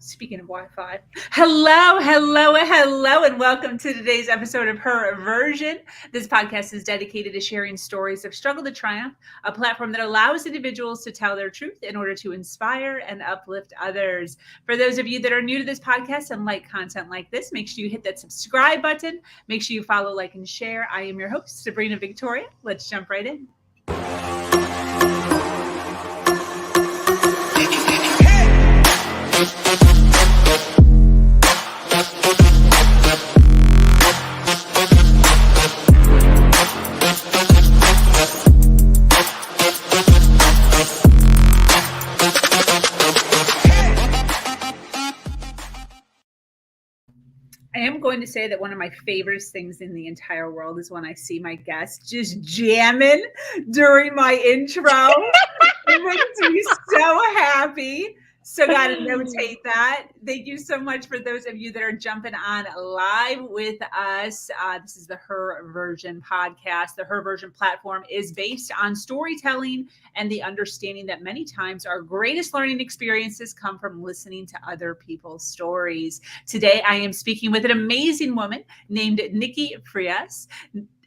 Speaking of Wi-Fi, hello, and welcome to today's episode of Her Version. This podcast is dedicated to sharing stories of struggle to triumph, a platform that allows individuals to tell their truth in order to inspire and uplift others. For those of you that are new to this podcast and like content like this, make sure you hit that subscribe button. Make sure you follow, like, and share. I am your host, Sabrina Victoria. Let's jump right in. I am going to say that one of my favorite things in the entire world is when I see my guests just jamming during my intro. It makes me so happy. So got to notate that. Thank you so much for those of you that are jumping on live with us. This is the Her Version podcast. The Her Version platform is based on storytelling and the understanding that many times our greatest learning experiences come from listening to other people's stories. Today, I am speaking with an amazing woman named Nikki Frias.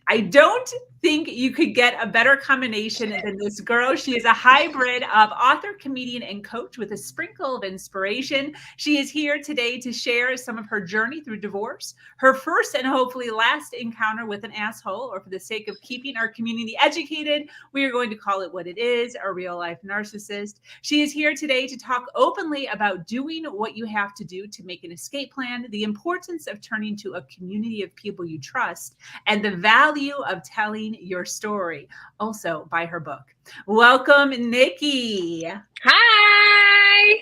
I don't think you could get a better combination than this girl. She is a hybrid of author, comedian, and coach with a sprinkle of inspiration. She is here today to share some of her journey through divorce, her first and hopefully last encounter with an asshole, or for the sake of keeping our community educated, we are going to call it what it is, a real-life narcissist. She is here today to talk openly about doing what you have to do to make an escape plan, the importance of turning to a community of people you trust, and the value of telling your story. Also by her book. Welcome, Nikki. Hi.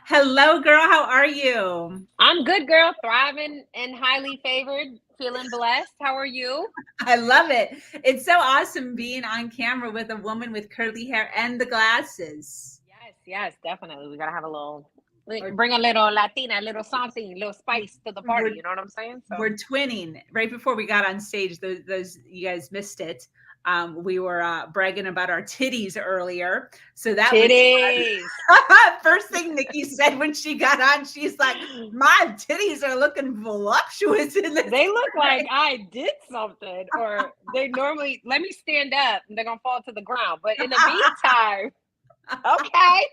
Hello, girl. How are you? I'm good, girl. Thriving and highly favored. Feeling blessed. How are you? I love it. It's so awesome being on camera with a woman with curly hair and the glasses. Yes, definitely. We gotta have a little, bring a little Latina, a little something, a little spice to the party. You know what I'm saying? So. We're twinning. Right before we got on stage, those you guys missed it. We were bragging about our titties earlier. So that titties. Was first thing Nikki said when she got on. She's like, my titties are looking voluptuous in this. They look like I did something, or they normally let me stand up and they're gonna fall to the ground. But in the meantime, okay.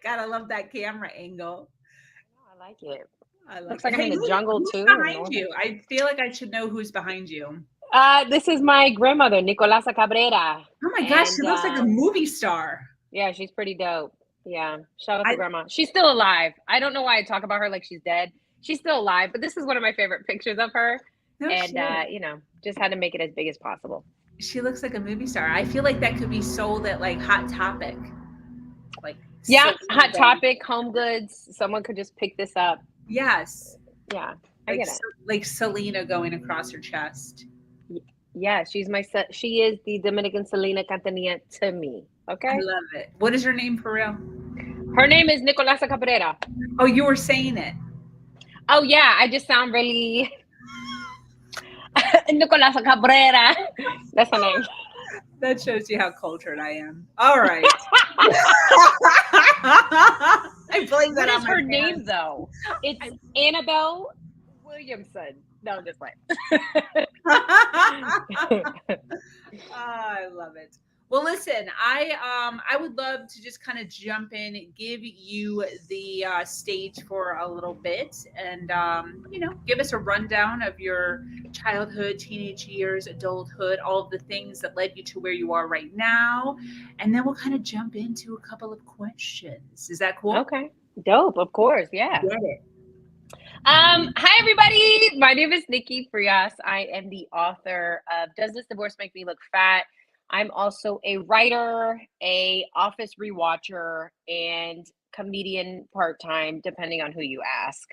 Gotta love that camera angle. I like it. Looks like I'm in the jungle too. Behind you, I feel like I should know who's behind you. This is my grandmother, Nicolasa Cabrera. Oh my gosh, she looks like a movie star. Yeah, she's pretty dope. Yeah, shout out to grandma. She's still alive. I don't know why I talk about her like she's dead. She's still alive, but this is one of my favorite pictures of her. Just had to make it as big as possible. She looks like a movie star. I feel like that could be sold at like Hot Topic. Hot Topic, Home Goods. Someone could just pick this up. Yes. Yeah, I get it. Like Selena going across her chest. Yeah, she is the Dominican Selena Quintanilla to me. Okay. I love it. What is her name for real? Her name is Nicolasa Cabrera. Oh, you were saying it. Oh yeah, I just sound really Nicolasa Cabrera. That's her name. That shows you how cultured I am. All right. I blame that on my her name though? It's Annabelle Williamson. No, I'm just playing. I love it. Well, listen, I would love to just kind of jump in, give you the stage for a little bit, and give us a rundown of your childhood, teenage years, adulthood, all of the things that led you to where you are right now, and then we'll kind of jump into a couple of questions. Is that cool? Okay, dope. Of course, yeah. Get it. Hi everybody. My name is Nikki Frias. I am the author of Does This Divorce Make Me Look Fat? I'm also a writer, a office rewatcher, and comedian part-time, depending on who you ask.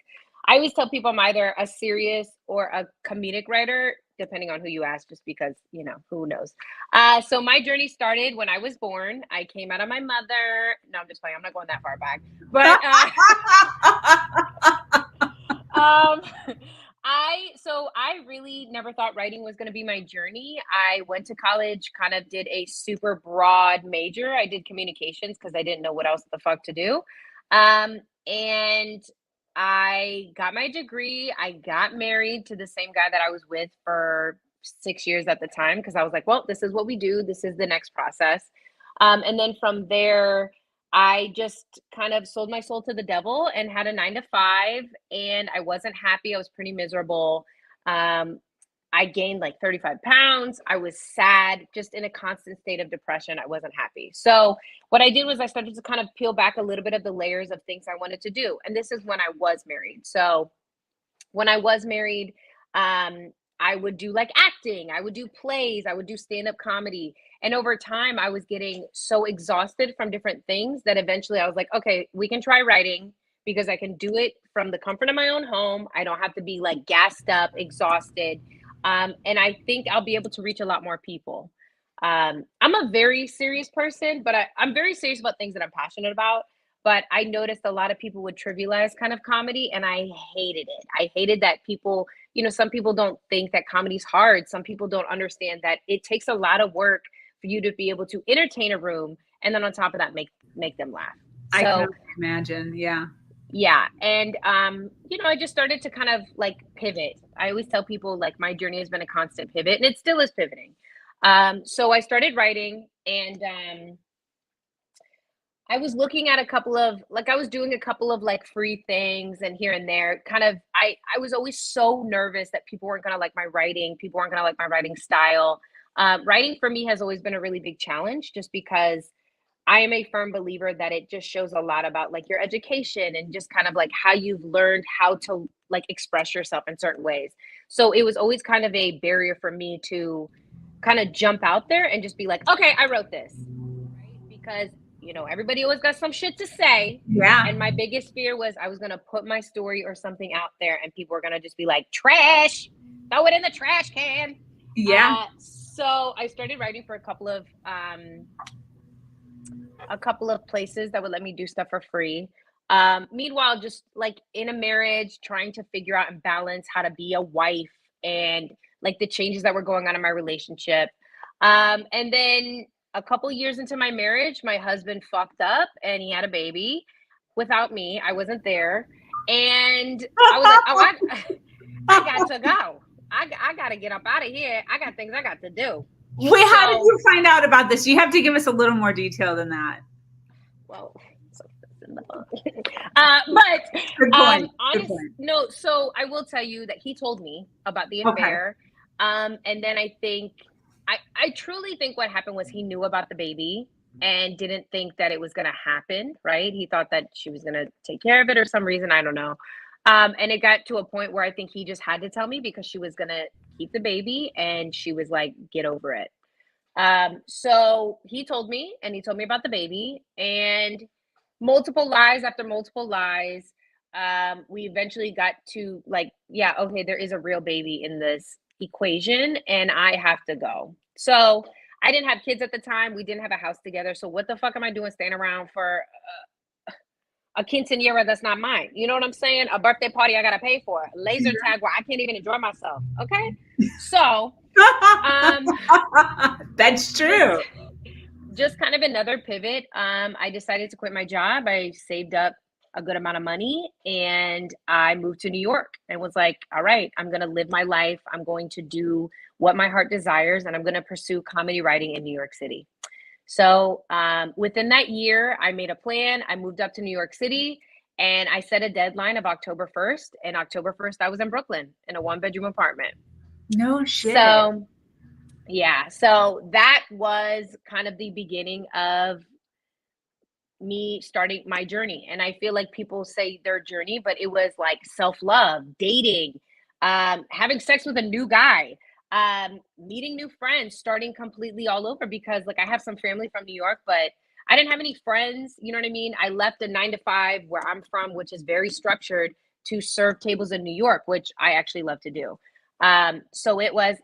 I always tell people I'm either a serious or a comedic writer, depending on who you ask, just because, who knows. So my journey started when I was born. I came out of my mother. No, I'm just playing. I'm not going that far back. But I really never thought writing was going to be my journey. I went to college, kind of did a super broad major. I did communications because I didn't know what else the fuck to do. And I got my degree. I got married to the same guy that I was with for 6 years at the time, because I was like, well, this is what we do. This is the next process. And then from there, I just kind of sold my soul to the devil and had a 9 to 5, and I wasn't happy. I was pretty miserable. I gained like 35 pounds. I was sad, just in a constant state of depression. I wasn't happy. So what I did was I started to kind of peel back a little bit of the layers of things I wanted to do. And this is when I was married. So when I was married, I would do like acting, I would do plays, I would do stand-up comedy. And over time, I was getting so exhausted from different things that eventually I was like, okay, we can try writing, because I can do it from the comfort of my own home. I don't have to be like gassed up, exhausted. And I think I'll be able to reach a lot more people. I'm a very serious person, but I'm very serious about things that I'm passionate about. But I noticed a lot of people would trivialize kind of comedy, and I hated it. I hated that people, some people don't think that comedy's hard. Some people don't understand that it takes a lot of work for you to be able to entertain a room, and then on top of that, make them laugh. I can imagine. Yeah. Yeah. And, I just started to kind of like pivot. I always tell people like my journey has been a constant pivot, and it still is pivoting. So I started writing, and I was looking at I was doing a couple of like free things and here and there. Kind of, I was always so nervous that people weren't going to like my writing. People weren't going to like my writing style. Writing for me has always been a really big challenge, just because I am a firm believer that it just shows a lot about like your education and just kind of like how you've learned how to like express yourself in certain ways. So it was always kind of a barrier for me to kind of jump out there and just be like, okay, I wrote this, right? Because everybody always got some shit to say. Yeah. And my biggest fear was I was going to put my story or something out there, and people were going to just be like, trash, throw it in the trash can. Yeah. So I started writing for a couple of places that would let me do stuff for free. Meanwhile, just like in a marriage, trying to figure out and balance how to be a wife, and like the changes that were going on in my relationship. And then a couple years into my marriage, my husband fucked up and he had a baby without me. I wasn't there. And I was like, oh, I got to go. I got to get up out of here. I got things I got to do. Wait, how did you find out about this? You have to give us a little more detail than that. Well, in the book. But Good point. No, so I will tell you that he told me about the affair. Okay. And then I truly think what happened was he knew about the baby and didn't think that it was going to happen, right? He thought that she was going to take care of it or some reason. I don't know. And it got to a point where I think he just had to tell me, because she was going to keep the baby, and she was like, get over it. So he told me, and he told me about the baby, and multiple lies after multiple lies. We eventually got to like, yeah, okay, there is a real baby in this equation, and I have to go. So I didn't have kids at the time. We didn't have a house together. So what the fuck am I doing staying around for a quinceañera that's not mine? You know what I'm saying? A birthday party I gotta pay for, a laser tag where I can't even enjoy myself. Okay, so that's true. Just kind of another pivot. I decided to quit my job. I saved up a good amount of money, and I moved to New York, and was like, all right, I'm going to live my life. I'm going to do what my heart desires, and I'm going to pursue comedy writing in New York City. So within that year, I made a plan. I moved up to New York City, and I set a deadline of October 1st. And October 1st, I was in Brooklyn in a 1-bedroom apartment. No shit. So yeah, so that was kind of the beginning of me starting my journey. And I feel like people say their journey, but it was like self-love, dating, having sex with a new guy, meeting new friends, starting completely all over, because like I have some family from New York, but I didn't have any friends. You know what I mean? I left a 9 to 5 where I'm from, which is very structured, to serve tables in New York, which I actually love to do. So it was,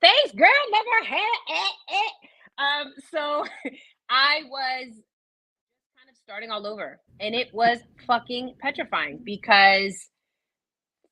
thanks, girl, never had it. So I was kind of starting all over, and it was fucking petrifying, because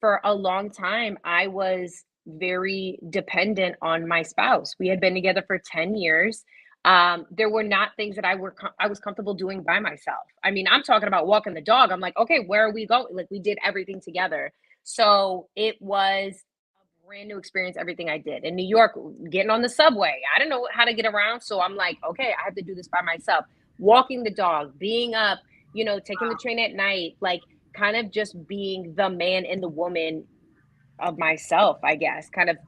for a long time I was very dependent on my spouse. We had been together for 10 years. There were not things that I was comfortable doing by myself. I mean, I'm talking about walking the dog. I'm like, okay, where are we going? Like, we did everything together. So it was a brand new experience, everything I did. In New York, getting on the subway, I didn't know how to get around. So I'm like, okay, I have to do this by myself. Walking the dog, being up, taking the train at night, like kind of just being the man and the woman of myself, I guess, kind of,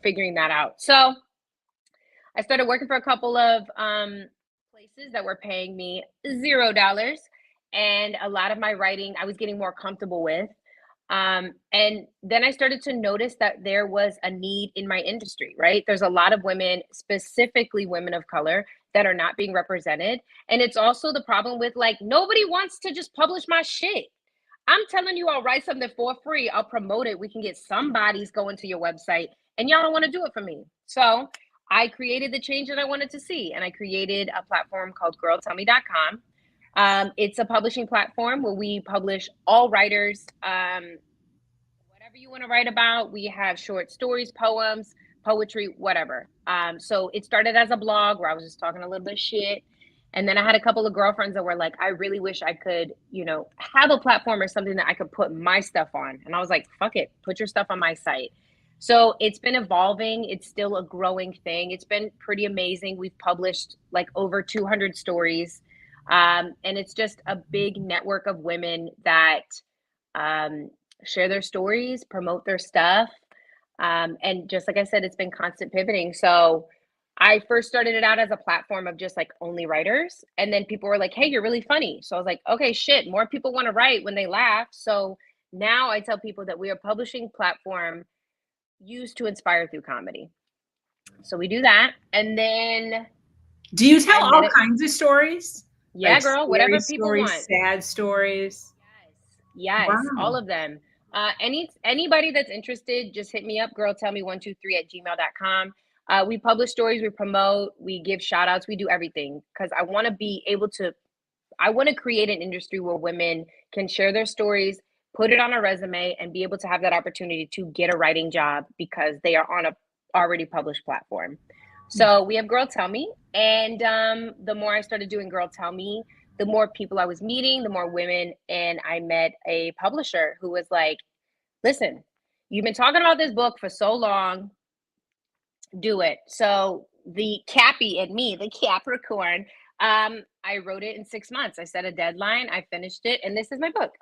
figuring that out. So I started working for a couple of places that were paying me $0. And a lot of my writing I was getting more comfortable with. And then I started to notice that there was a need in my industry, right? There's a lot of women, specifically women of color, that are not being represented. And it's also the problem with, like, nobody wants to just publish my shit. I'm telling you, I'll write something for free. I'll promote it. We can get somebody's going to your website, and y'all don't want to do it for me. So I created the change that I wanted to see, and I created a platform called girltellme.com. It's a publishing platform where we publish all writers, whatever you want to write about. We have short stories, poems, poetry, whatever. So it started as a blog where I was just talking a little bit of shit. And then I had a couple of girlfriends that were like, I really wish I could, have a platform or something that I could put my stuff on. And I was like, fuck it, put your stuff on my site. So it's been evolving. It's still a growing thing. It's been pretty amazing. We've published like over 200 stories. And it's just a big network of women that share their stories, promote their stuff. And just like I said, it's been constant pivoting. So I first started it out as a platform of just like only writers. And then people were like, hey, you're really funny. So I was like, okay, shit, more people want to write when they laugh. So now I tell people that we are a publishing platform used to inspire through comedy. So we do that. And then do you tell all kinds of stories? Yeah, like girl, whatever people stories, want. Sad stories. Yes, Wow. all of them. Anybody that's interested, just hit me up, girltellme123@gmail.com. We publish stories, we promote, we give shout outs, we do everything because I want to be able to, I want to create an industry where women can share their stories, put it on a resume, and be able to have that opportunity to get a writing job because they are on a already published platform. So we have Girl Tell Me, and the more I started doing Girl Tell Me, the more people I was meeting, the more women, and I met a publisher who was like, listen, you've been talking about this book for so long, do it. So the Cappy and me, the Capricorn, I wrote it in 6 months. I set a deadline, I finished it, and this is my book.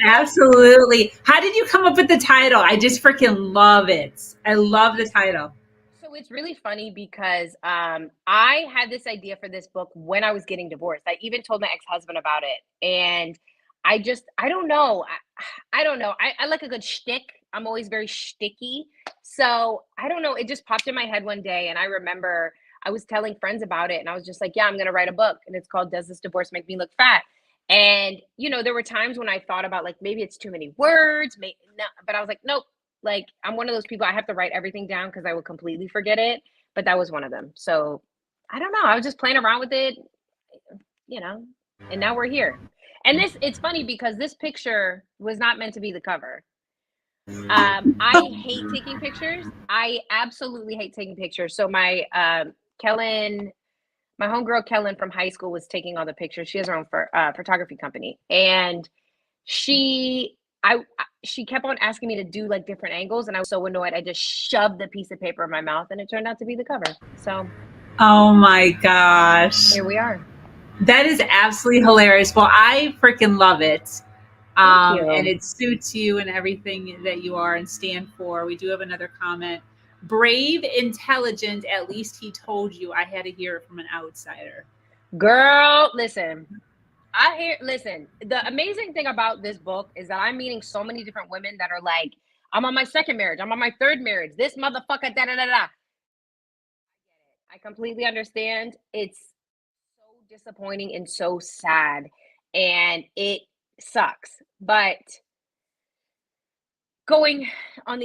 Absolutely. How did you come up with the title? I just freaking love it. I love the title. So it's really funny because I had this idea for this book when I was getting divorced. I even told my ex-husband about it. And I don't know. I don't know. I like a good shtick. I'm always very shticky. So I don't know. It just popped in my head one day. And I remember I was telling friends about it. And I was just like, yeah, I'm going to write a book. And it's called Does This Divorce Make Me Look Fat? And, there were times when I thought about like, maybe it's too many words. No, but I was like, nope. Like, I'm one of those people, I have to write everything down because I would completely forget it. But that was one of them. So I don't know. I was just playing around with it, and now we're here. And it's funny because this picture was not meant to be the cover. I hate taking pictures. I absolutely hate taking pictures. So my Kellen, my homegirl Kellen from high school was taking all the pictures. She has her own photography company. And she kept on asking me to do like different angles, and I was so annoyed. I just shoved the piece of paper in my mouth, and it turned out to be the cover. So, oh my gosh, here we are. That is absolutely hilarious. Well, I freaking love it. And it suits you and everything that you are and stand for. We do have another comment. Brave, intelligent, at least he told you. I had to hear it from an outsider. Girl, listen. Listen, the amazing thing about this book is that I'm meeting so many different women that are like, I'm on my second marriage, I'm on my third marriage, this motherfucker, da da da da. I completely understand. It's so disappointing and so sad, and it sucks. But being on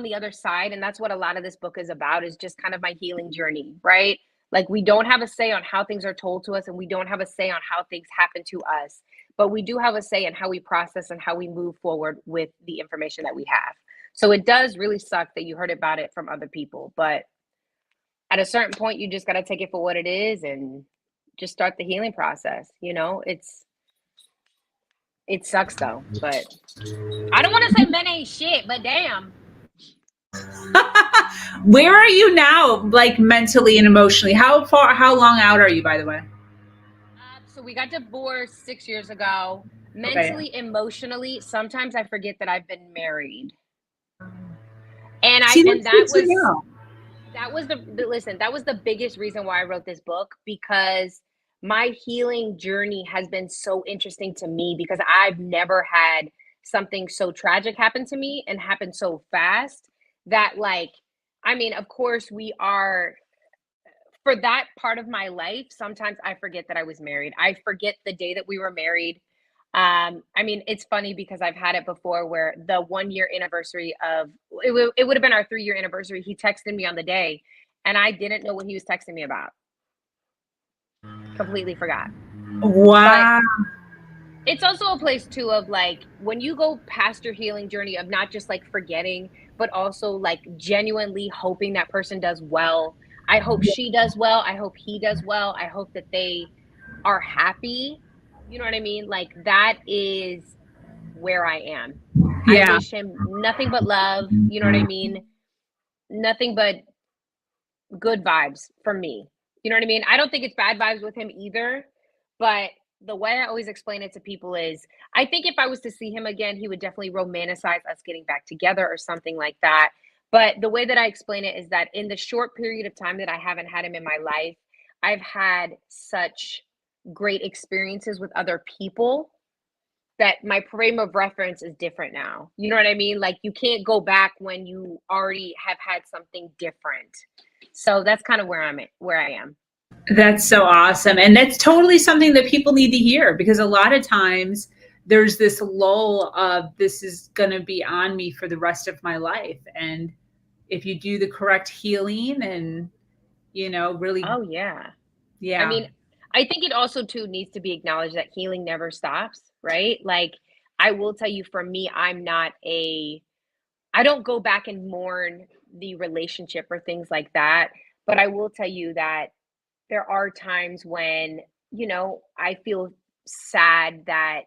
the other side, and that's what a lot of this book is about, is just kind of my healing journey, right? Like, we don't have a say on how things are told to us, and we don't have a say on how things happen to us, but we do have a say in how we process and how we move forward with the information that we have. So it does really suck that you heard about it from other people, but at a certain point, you just got to take it for what it is and just start the healing process. It sucks though, but I don't want to say men ain't shit, but damn. Where are you now, like mentally and emotionally? How long out are you, by the way? So we got divorced 6 years ago. Mentally, emotionally, sometimes I forget that I've been married. And that was the biggest reason why I wrote this book, because my healing journey has been so interesting to me, because I've never had something so tragic happen to me and happen so fast that, like, I mean, of course for that part of my life, sometimes I forget that I was married. I forget the day that we were married. I mean, it's funny because I've had it before where the 1 year anniversary of it would have been our 3 year anniversary. He texted me on the day and I didn't know what he was texting me about. Completely forgot. Wow. But it's also a place too of, like, when you go past your healing journey of not just like forgetting, but also like genuinely hoping that person does well. I hope she does well. I hope he does well. I hope that they are happy. You know what I mean? Like, that is where I am. Yeah. I wish him nothing but love. You know what I mean? Nothing but good vibes from me. You know what I mean? I don't think it's bad vibes with him either. But the way I always explain it to people is, I think if I was to see him again, he would definitely romanticize us getting back together or something like that. But the way that I explain it is that in the short period of time that I haven't had him in my life, I've had such great experiences with other people that my frame of reference is different now. You know what I mean? Like, you can't go back when you already have had something different. So that's kind of where I am. That's so awesome. And that's totally something that people need to hear, because a lot of times there's this lull of, this is going to be on me for the rest of my life. And if you do the correct healing and, really. Oh, yeah. Yeah. I mean, I think it also too needs to be acknowledged that healing never stops, right? Like, I will tell you, for me, I don't go back and mourn the relationship or things like that. But I will tell you that there are times when, I feel sad that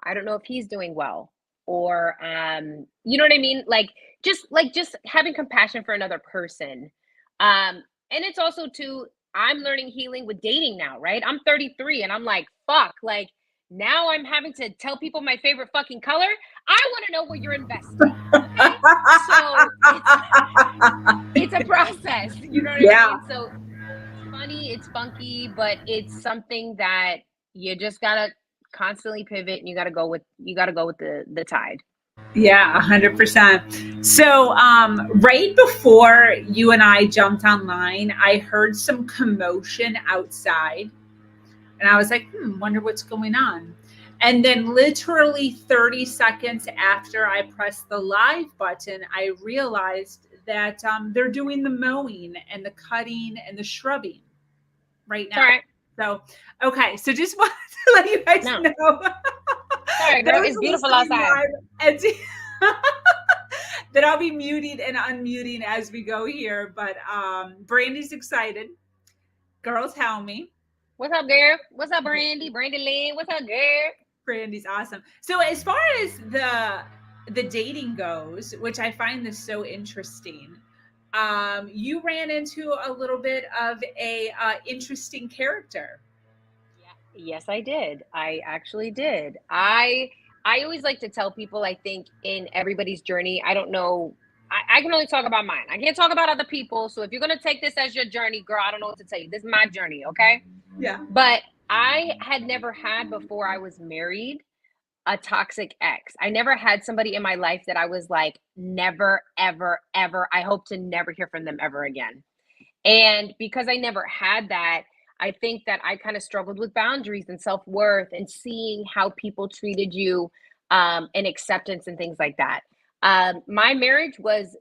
I don't know if he's doing well, or, you know what I mean? Like just having compassion for another person. And it's also too, I'm learning healing with dating now, right? I'm 33 and I'm like, fuck, like, now I'm having to tell people my favorite fucking color. I want to know what you're investing. Okay? So it's a process. You know what I mean? So it's funny, it's funky, but it's something that you just gotta constantly pivot, and you gotta go with the tide. Yeah, 100%. So, right before you and I jumped online, I heard some commotion outside. And I was like, wonder what's going on. And then literally 30 seconds after I pressed the live button, I realized that they're doing the mowing and the cutting and the shrubbing right now. All right. So, okay. So just wanted to let you guys know. Sorry, girl, it's beautiful outside. That I'll be muting and unmuting as we go here. But Brandy's excited. Girls, help me. What's up, girl? What's up, Brandy? Brandy Lynn. What's up, girl? Brandy's awesome. So as far as the dating goes, which I find this so interesting, you ran into a little bit of a interesting character. Yes, I did. I actually did. I always like to tell people, I think in everybody's journey, I don't know, I can only talk about mine. I can't talk about other people. So if you're going to take this as your journey, girl, I don't know what to tell you. This is my journey, okay? Yeah. But I had never had, before I was married, a toxic ex. I never had somebody in my life that I was like, never, ever, ever, I hope to never hear from them ever again. And because I never had that, I think that I kind of struggled with boundaries and self-worth and seeing how people treated you, and acceptance and things like that. My marriage was,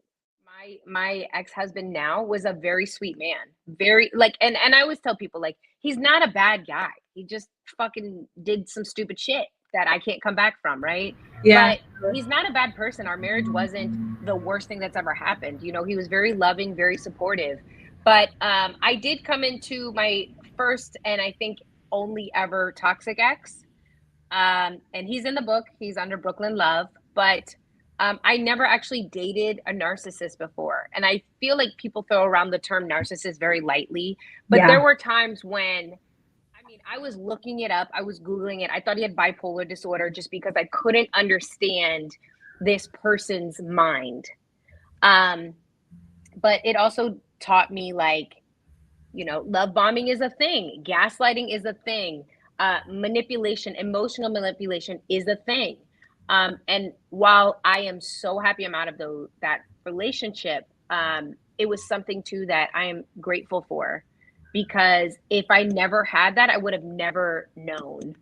my ex-husband now was a very sweet man. Very, like, and I always tell people, like, he's not a bad guy. He just fucking did some stupid shit that I can't come back from, right? Yeah. But he's not a bad person. Our marriage wasn't the worst thing that's ever happened. You know, he was very loving, very supportive. But I did come into my first and I think only ever toxic ex. And he's in the book. He's under Brooklyn Love. But I never actually dated a narcissist before. And I feel like people throw around the term narcissist very lightly. But there were times when, I mean, I was looking it up. I was Googling it. I thought he had bipolar disorder just because I couldn't understand this person's mind. But it also taught me, like, you know, love bombing is a thing. Gaslighting is a thing. Manipulation, emotional manipulation is a thing. And while I am so happy I'm out of that relationship, it was something too that I am grateful for, because if I never had that, I would have never known,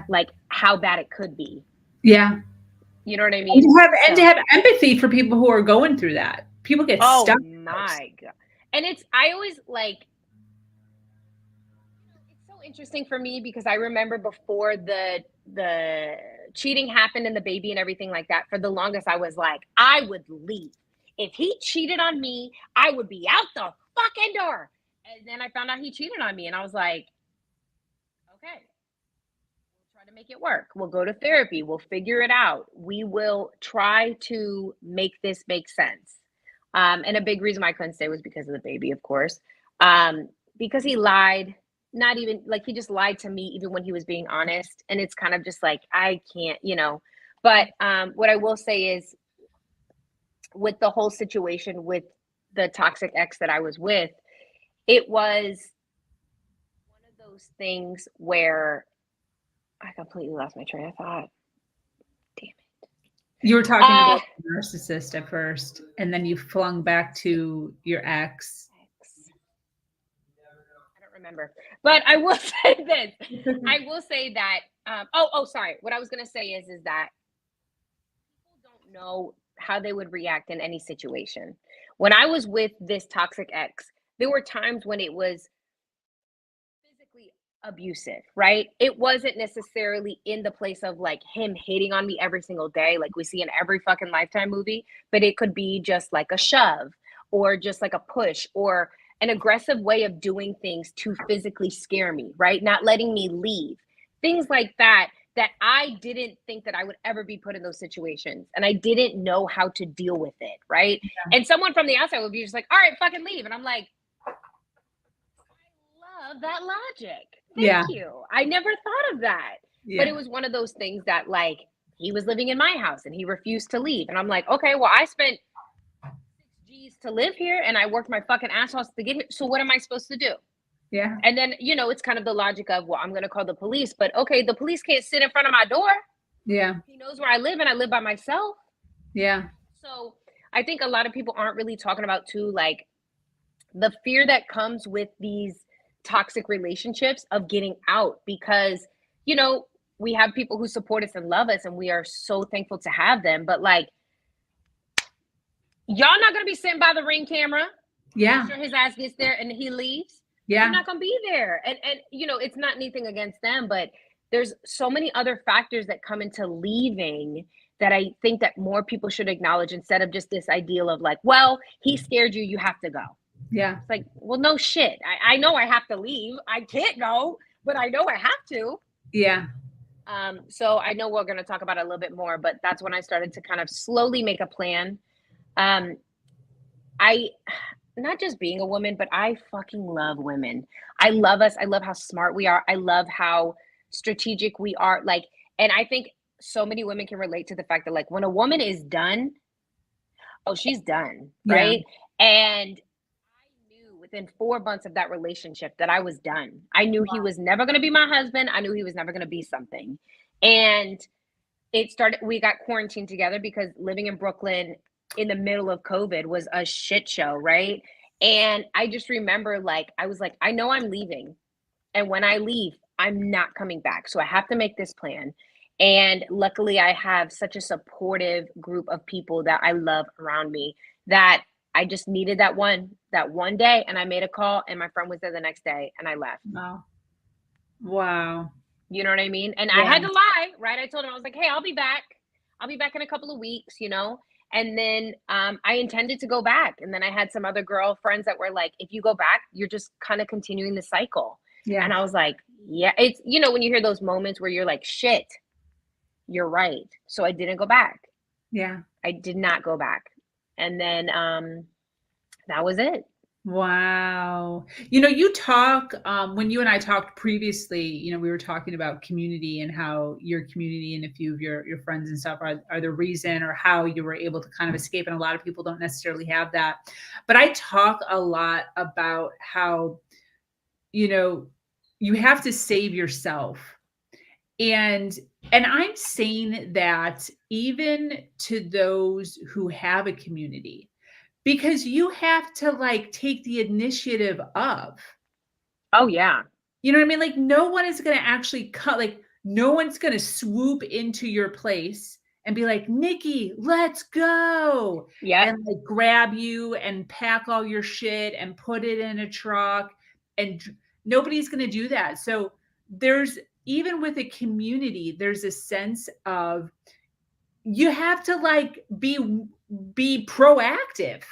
like, how bad it could be. Yeah. You know what I mean? And to have empathy for people who are going through that. People get stuck. Oh my God. And I always like, it's so interesting for me because I remember before the cheating happened and the baby and everything like that, for the longest I was like, I would leave. If he cheated on me, I would be out the fucking door. And then I found out he cheated on me and I was like, okay, we'll try to make it work. We'll go to therapy. We'll figure it out. We will try to make this make sense. And a big reason why I couldn't stay was because of the baby, of course. Because he lied, not even like, he just lied to me even when he was being honest. And it's kind of just like, I can't, you know. But what I will say is, with the whole situation with the toxic ex that I was with, it was one of those things where I completely lost my train of thought. Damn it. You were talking about the narcissist at first, and then you flung back to your ex. I don't remember, but I will say this. I will say that, sorry. What I was going to say is that people don't know how they would react in any situation. When I was with this toxic ex, there were times when it was physically abusive, right? It wasn't necessarily in the place of like him hating on me every single day, like we see in every fucking Lifetime movie, but it could be just like a shove or just like a push or an aggressive way of doing things to physically scare me, right? Not letting me leave. Things like that I didn't think that I would ever be put in those situations. And I didn't know how to deal with it, right? Yeah. And someone from the outside would be just like, all right, fucking leave. And I'm like, I love that logic. Thank you. I never thought of that. Yeah. But it was one of those things that, like, he was living in my house and he refused to leave. And I'm like, okay, well, I spent 6 G's to live here and I worked my fucking ass off to get here. So what am I supposed to do? Yeah. And then, you know, it's kind of the logic of, well, I'm going to call the police, but okay, the police can't sit in front of my door. Yeah. He knows where I live and I live by myself. Yeah. So I think a lot of people aren't really talking about too, like, the fear that comes with these toxic relationships of getting out, because, you know, we have people who support us and love us and we are so thankful to have them, but like, y'all not going to be sitting by the Ring camera. Yeah. Sure, his ass gets there and he leaves. Yeah. You're not going to be there. And, you know, it's not anything against them, but there's so many other factors that come into leaving that I think that more people should acknowledge, instead of just this ideal of like, well, he scared you, you have to go. Yeah. It's like, well, no shit. I know I have to leave. I can't go, but I know I have to. Yeah. So I know we're going to talk about it a little bit more, but that's when I started to kind of slowly make a plan. Not just being a woman, but I fucking love women. I love us. I love how smart we are. I love how strategic we are. Like, and I think so many women can relate to the fact that, like, when a woman is done, oh, she's done. Right. Yeah. And I knew within 4 months of that relationship that I was done. I knew he was never going to be my husband. I knew he was never going to be something. And we got quarantined together because living in Brooklyn in the middle of COVID was a shit show, right? And I just remember, like, I was like, I know I'm leaving. And when I leave, I'm not coming back. So I have to make this plan. And luckily, I have such a supportive group of people that I love around me that I just needed that one day. And I made a call and my friend was there the next day and I left. Wow. You know what I mean? And yeah. I had to lie, right? I told him, I was like, hey, I'll be back. I'll be back in a couple of weeks, you know? And then I intended to go back. And then I had some other girlfriends that were like, if you go back, you're just kind of continuing the cycle. Yeah. And I was like, yeah, it's, you know, when you hear those moments where you're like, shit, you're right. So I didn't go back. Yeah. I did not go back. And then that was it. Wow. You know, you talk, when you and I talked previously, you know, we were talking about community and how your community and a few of your friends and stuff are the reason, or how you were able to kind of escape. And a lot of people don't necessarily have that. But I talk a lot about how, you know, you have to save yourself. And I'm saying that even to those who have a community, because you have to like take the initiative of, Oh, yeah. you know what I mean? Like no one is going to actually cut, like no one's going to swoop into your place and be like, Nikki, let's go. Yeah. And like grab you and pack all your shit and put it in a truck. And nobody's going to do that. So there's, even with a community, there's a sense of, you have to like be proactive.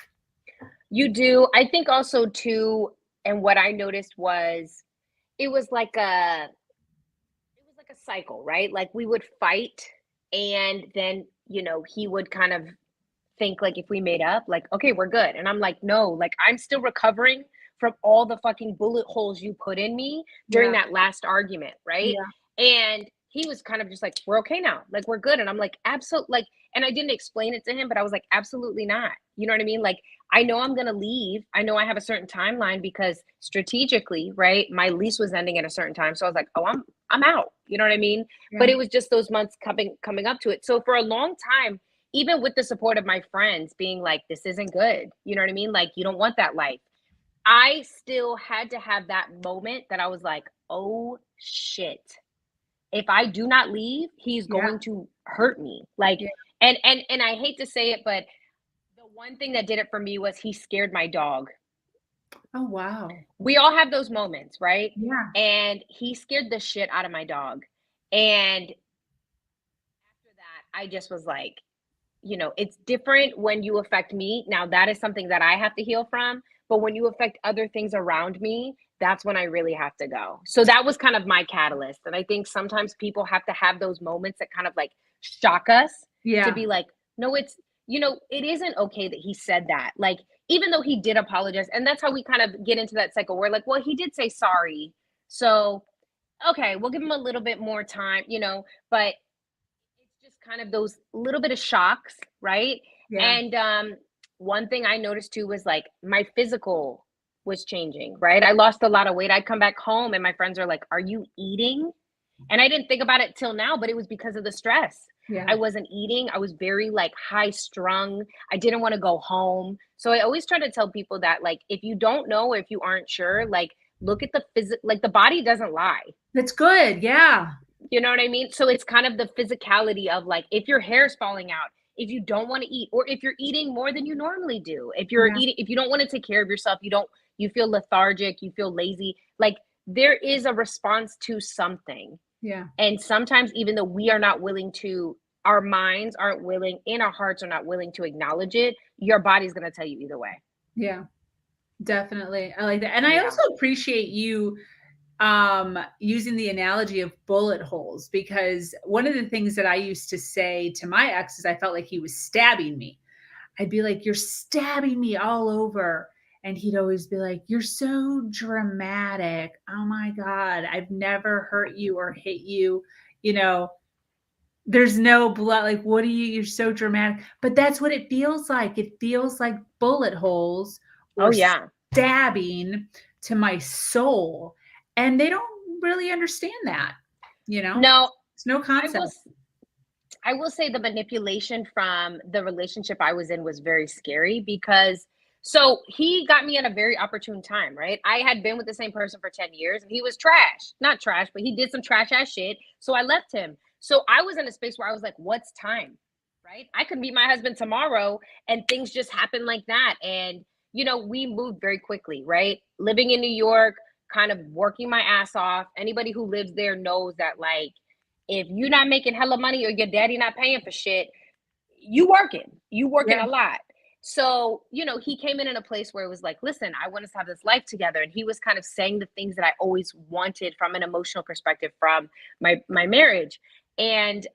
You do. I think also too, and what I noticed was it was like a cycle, right? Like we would fight, and then, you know, he would kind of think like if we made up, like, okay, we're good. And I'm like, no, like I'm still recovering from all the fucking bullet holes you put in me during that last argument, right? Yeah. And he was kind of just like, we're okay now, like we're good. And I'm like, absolutely, like, and I didn't explain it to him, but I was like, absolutely not. You know what I mean? Like, I know I'm gonna leave. I know I have a certain timeline because strategically, right? My lease was ending at a certain time. So I was like, oh, I'm out. You know what I mean? Yeah. But it was just those months coming up to it. So for a long time, even with the support of my friends being like, this isn't good. You know what I mean? Like, you don't want that life. I still had to have that moment that I was like, oh shit. If I do not leave, he's going to hurt me. Like, and I hate to say it, but the one thing that did it for me was he scared my dog. Oh, wow. We all have those moments, right? Yeah. And he scared the shit out of my dog. And after that, I just was like, you know, it's different when you affect me. Now, that is something that I have to heal from. But when you affect other things around me, that's when I really have to go. So that was kind of my catalyst. And I think sometimes people have to have those moments that kind of like shock us to be like, no, it's, you know, it isn't okay that he said that. Like, even though he did apologize. And that's how we kind of get into that cycle. We're like, well, he did say sorry. So, okay, we'll give him a little bit more time, you know, but it's just kind of those little bit of shocks, right? Yeah. And one thing I noticed too was like my physical was changing, right? I lost a lot of weight. I'd come back home and my friends are like, are you eating? And I didn't think about it till now, but it was because of the stress. Yeah. I wasn't eating. I was very like high strung. I didn't want to go home. So I always try to tell people that, like, if you don't know, if you aren't sure, like, look at the like the body doesn't lie. That's good. Yeah. You know what I mean? So it's kind of the physicality of like, if your hair's falling out, if you don't want to eat, or if you're eating more than you normally do, if you're eating, if you don't want to take care of yourself, you feel lethargic, you feel lazy, like there is a response to something. Yeah. And sometimes, even though we are not willing to, our minds aren't willing, and our hearts are not willing to acknowledge it, your body's going to tell you either way. Yeah, definitely. I like that. And I also appreciate you using the analogy of bullet holes, because one of the things that I used to say to my ex is I felt like he was stabbing me. I'd be like, you're stabbing me all over. And he'd always be like, you're so dramatic. Oh my God, I've never hurt you or hit you. You know, there's no blood. Like, what are you? You're so dramatic. But that's what it feels like. It feels like bullet holes or stabbing to my soul. And they don't really understand that, you know? No, it's no concept. I will say the manipulation from the relationship I was in was very scary, because so he got me at a very opportune time, right? I had been with the same person for 10 years and he was trash, not trash, but he did some trash ass shit. So I left him. So I was in a space where I was like, what's time, right? I could meet my husband tomorrow and things just happen like that. And, you know, we moved very quickly, right? Living in New York, kind of working my ass off. Anybody who lives there knows that, like, if you're not making hella money or your daddy not paying for shit, you working Yeah. a lot. So, he came in a place where it was like, listen, I want us to have this life together. And he was kind of saying the things that I always wanted from an emotional perspective from my marriage. And,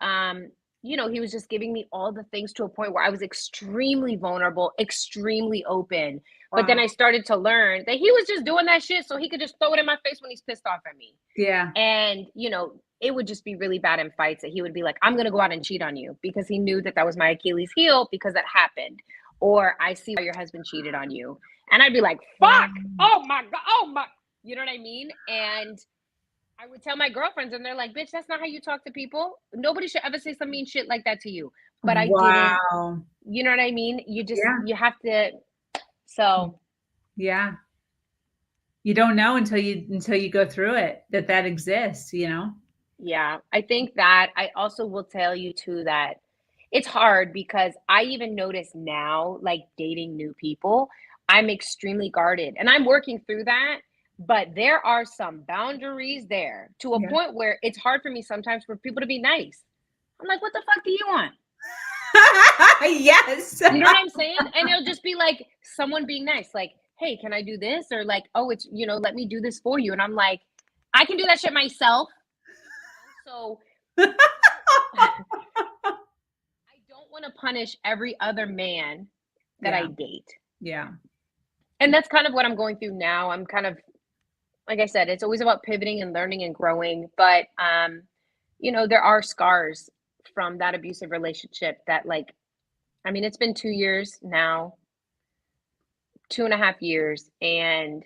he was just giving me all the things to a point where I was extremely vulnerable, extremely open. But then Wow. I started to learn that he was just doing that shit so he could just throw it in my face when he's pissed off at me. Yeah. And, it would just be really bad in fights that he would be like, I'm going to go out and cheat on you, because he knew that was my Achilles heel, because that happened. Or I see why your husband cheated on you. And I'd be like, fuck, oh my God, oh my, you know what I mean? And I would tell my girlfriends, and they're like, bitch, that's not how you talk to people. Nobody should ever say some mean shit like that to you. But I didn't, Wow. you know what I mean? You just, Yeah. you have to, so. Yeah. You don't know until you go through it that exists, Yeah, I think that I also will tell you too that it's hard, because I even notice now, like dating new people, I'm extremely guarded and I'm working through that. But there are some boundaries there, to a Yeah. point where it's hard for me sometimes for people to be nice. I'm like, what the fuck do you want? Yes. You know what I'm saying? And it'll just be like someone being nice, like, hey, can I do this? Or like, oh, it's, let me do this for you. And I'm like, I can do that shit myself. So I don't want to punish every other man that I date. Yeah. And that's kind of what I'm going through now. I'm kind of, like I said, it's always about pivoting and learning and growing. But, there are scars from that abusive relationship that, like, I mean, it's been 2 years now, 2.5 years, and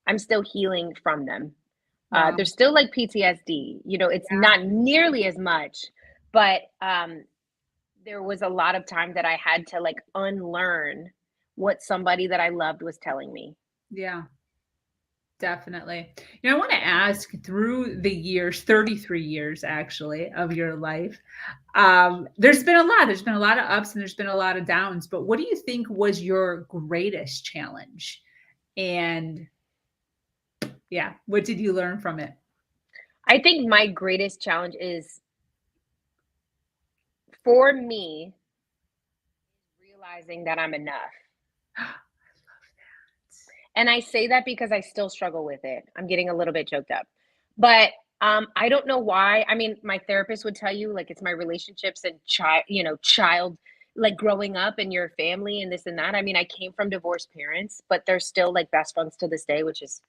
I'm still healing from them. Wow. There's still like PTSD, it's Yeah. not nearly as much, but there was a lot of time that I had to like unlearn what somebody that I loved was telling me. Yeah. Definitely. I want to ask, through the years, 33 years actually of your life, there's been a lot. There's been a lot of ups and there's been a lot of downs. But what do you think was your greatest challenge? And yeah, what did you learn from it? I think my greatest challenge is, for me, realizing that I'm enough. And I say that because I still struggle with it. I'm getting a little bit choked up. But I don't know why. I mean, my therapist would tell you, like, it's my relationships and child, like growing up in your family and this and that. I mean, I came from divorced parents, but they're still like best friends to this day, which is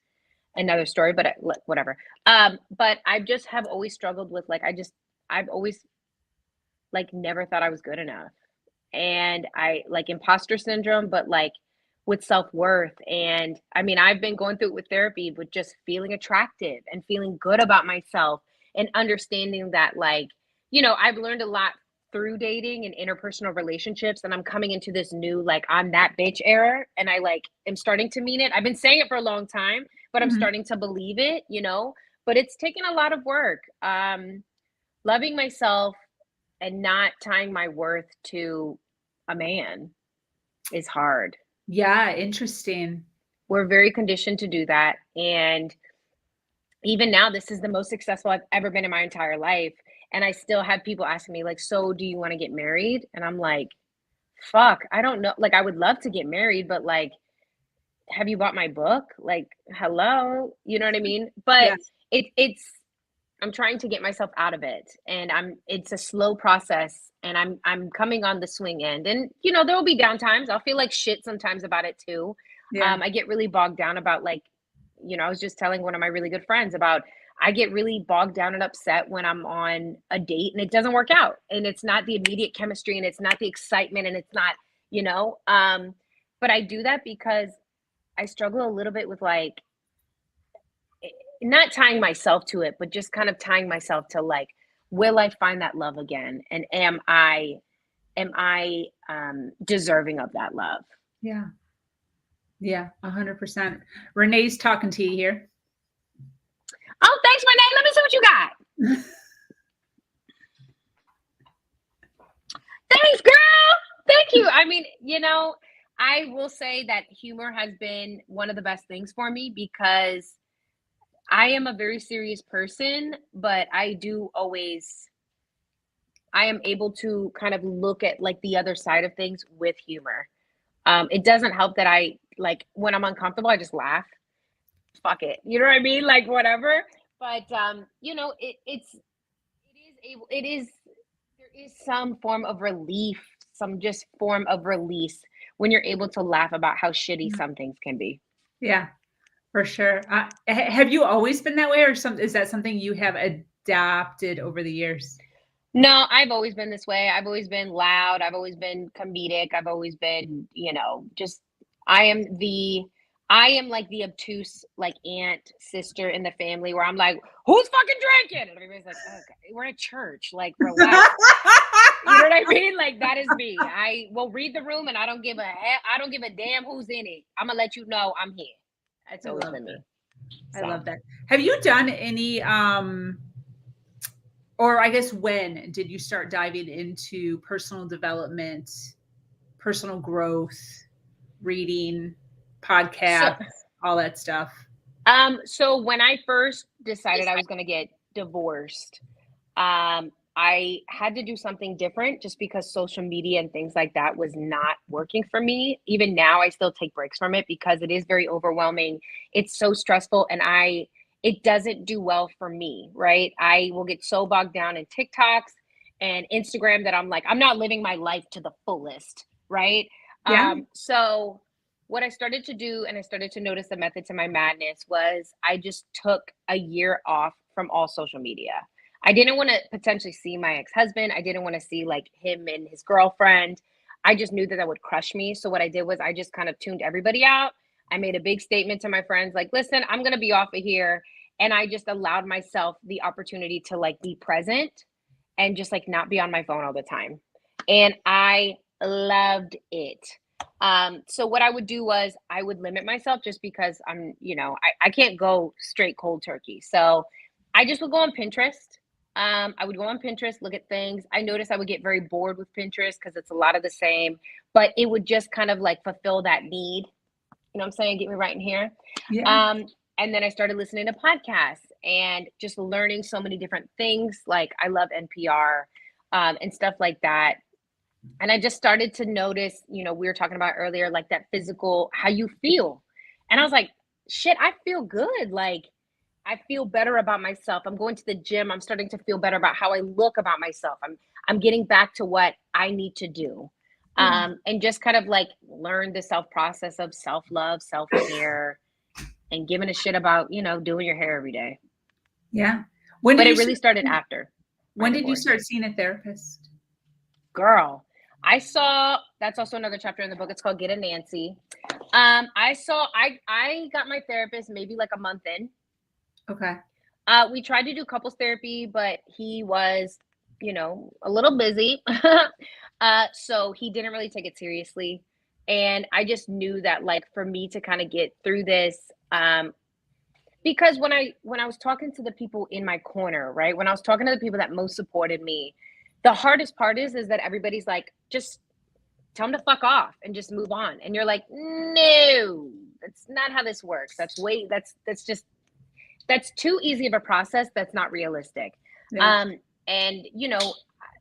another story, but whatever. But I just have always struggled with, like, I've always like never thought I was good enough. And I like imposter syndrome, but like with self-worth. And I mean, I've been going through it with therapy, with just feeling attractive and feeling good about myself, and understanding that, like, I've learned a lot through dating and interpersonal relationships, and I'm coming into this new, like, I'm that bitch era, and I like am starting to mean it. I've been saying it for a long time, but I'm Mhm. starting to believe it, but it's taken a lot of work. Loving myself and not tying my worth to a man is hard. Yeah, interesting. We're very conditioned to do that. And even now, this is the most successful I've ever been in my entire life. And I still have people asking me, like, so do you want to get married? And I'm like, fuck, I don't know. Like, I would love to get married, but like, have you bought my book? Like, hello, you know what I mean? But Yes. it's I'm trying to get myself out of it, and it's a slow process, and I'm coming on the swing end. And there will be down times. I'll feel like shit sometimes about it too. Yeah. I get really bogged down about, like, I was just telling one of my really good friends about, I get really bogged down and upset when I'm on a date and it doesn't work out, and it's not the immediate chemistry, and it's not the excitement, and it's not, but I do that because I struggle a little bit with, like, not tying myself to it, but just kind of tying myself to, like, will I find that love again? And am I deserving of that love? Yeah. Yeah. 100%. Renee's talking to you here. Oh, thanks, Renee. Let me see what you got. Thanks, girl. Thank you. I mean, I will say that humor has been one of the best things for me, because I am a very serious person, but I do always I am able to kind of look at like the other side of things with humor. It doesn't help that I like when I'm uncomfortable, I just laugh. Fuck it. You know what I mean? Like whatever. But you know, it is there is some form of relief, some just form of release when you're able to laugh about how shitty some things can be. Yeah, for sure. Have you always been that way, or is that something you have adapted over the years? No, I've always been this way. I've always been loud. I've always been comedic. I've always been, you know, just I am the I am like the obtuse like aunt, sister in the family where I'm like, who's fucking drinking? And everybody's like, okay, we're at church. Like, relax. You know what I mean? Like that is me. I will read the room and I don't give a damn who's in it. I'm gonna let you know I'm here. That's always been me. I love that. Have you done any or I guess when did you start diving into personal development, personal growth, reading, podcasts, all that stuff? So when I first decided I was going to get divorced, I had to do something different just because social media and things like that was not working for me. Even now, I still take breaks from it because it is very overwhelming. It's so stressful and it doesn't do well for me, right? I will get so bogged down in TikToks and Instagram that I'm like, I'm not living my life to the fullest, right? Yeah. So what I started to do, and I started to notice the method to my madness, was I just took a year off from all social media. I didn't want to potentially see my ex-husband. I didn't want to see like him and his girlfriend. I just knew that that would crush me. So what I did was I just kind of tuned everybody out. I made a big statement to my friends, like, listen, I'm going to be off of here. And I just allowed myself the opportunity to like be present and just like not be on my phone all the time. And I loved it. So what I would do was I would limit myself just because I'm, you know, I can't go straight cold turkey. So I just would go on Pinterest. I would go on Pinterest, look at things. I noticed I would get very bored with Pinterest because it's a lot of the same, but it would just kind of like fulfill that need. You know what I'm saying? Get me right in here. Yeah. And then I started listening to podcasts and just learning so many different things. Like I love NPR and stuff like that. And I just started to notice, you know, we were talking about earlier, like that physical, how you feel. And I was like, shit, I feel good. Like I feel better about myself. I'm going to the gym. I'm starting to feel better about how I look about myself. I'm getting back to what I need to do. And just kind of like learn the self process of self-love, self-care, and giving a shit about, you know, doing your hair every day. Yeah. But it really started after. When did you start seeing a therapist? Girl, that's also another chapter in the book. It's called Get a Nancy. I got my therapist maybe like a month in. Okay. We tried to do couples therapy, but he was, you know, a little busy. So he didn't really take it seriously. And I just knew that like for me to kind of get through this, because when I was talking to the people in my corner, right? When I was talking to the people that most supported me, the hardest part is that everybody's like, just tell them to fuck off and just move on. And you're like, no, that's not how this works. That's too easy of a process. That's not realistic. Yeah. And you know,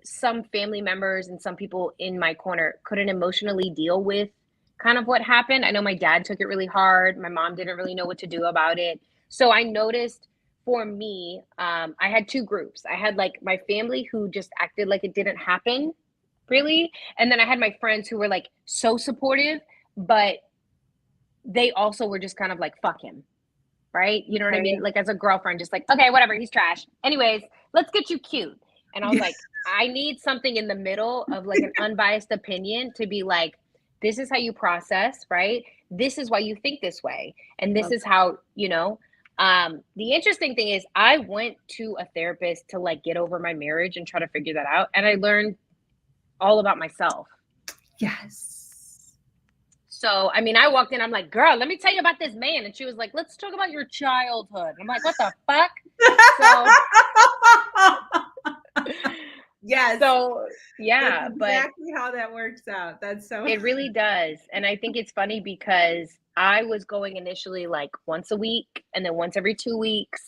some family members and some people in my corner couldn't emotionally deal with kind of what happened. I know my dad took it really hard. My mom didn't really know what to do about it. So I noticed for me, I had two groups. I had like my family who just acted like it didn't happen really. And then I had my friends who were like so supportive, but they also were just kind of like, fuck him. Right? You know what I mean? Like as a girlfriend, just like, okay, whatever, he's trash. Anyways, let's get you cute. And I was like, I need something in the middle of like an unbiased opinion to be like, this is how you process, right? This is why you think this way. And this is how, you know, the interesting thing is I went to a therapist to like get over my marriage and try to figure that out. And I learned all about myself. Yes. So, I mean, I walked in, I'm like, girl, let me tell you about this man. And she was like, let's talk about your childhood. I'm like, what the fuck? So, yes. So, yeah. That's exactly how that works out. That's so. It really does. And I think it's funny because I was going initially like once a week and then once every 2 weeks.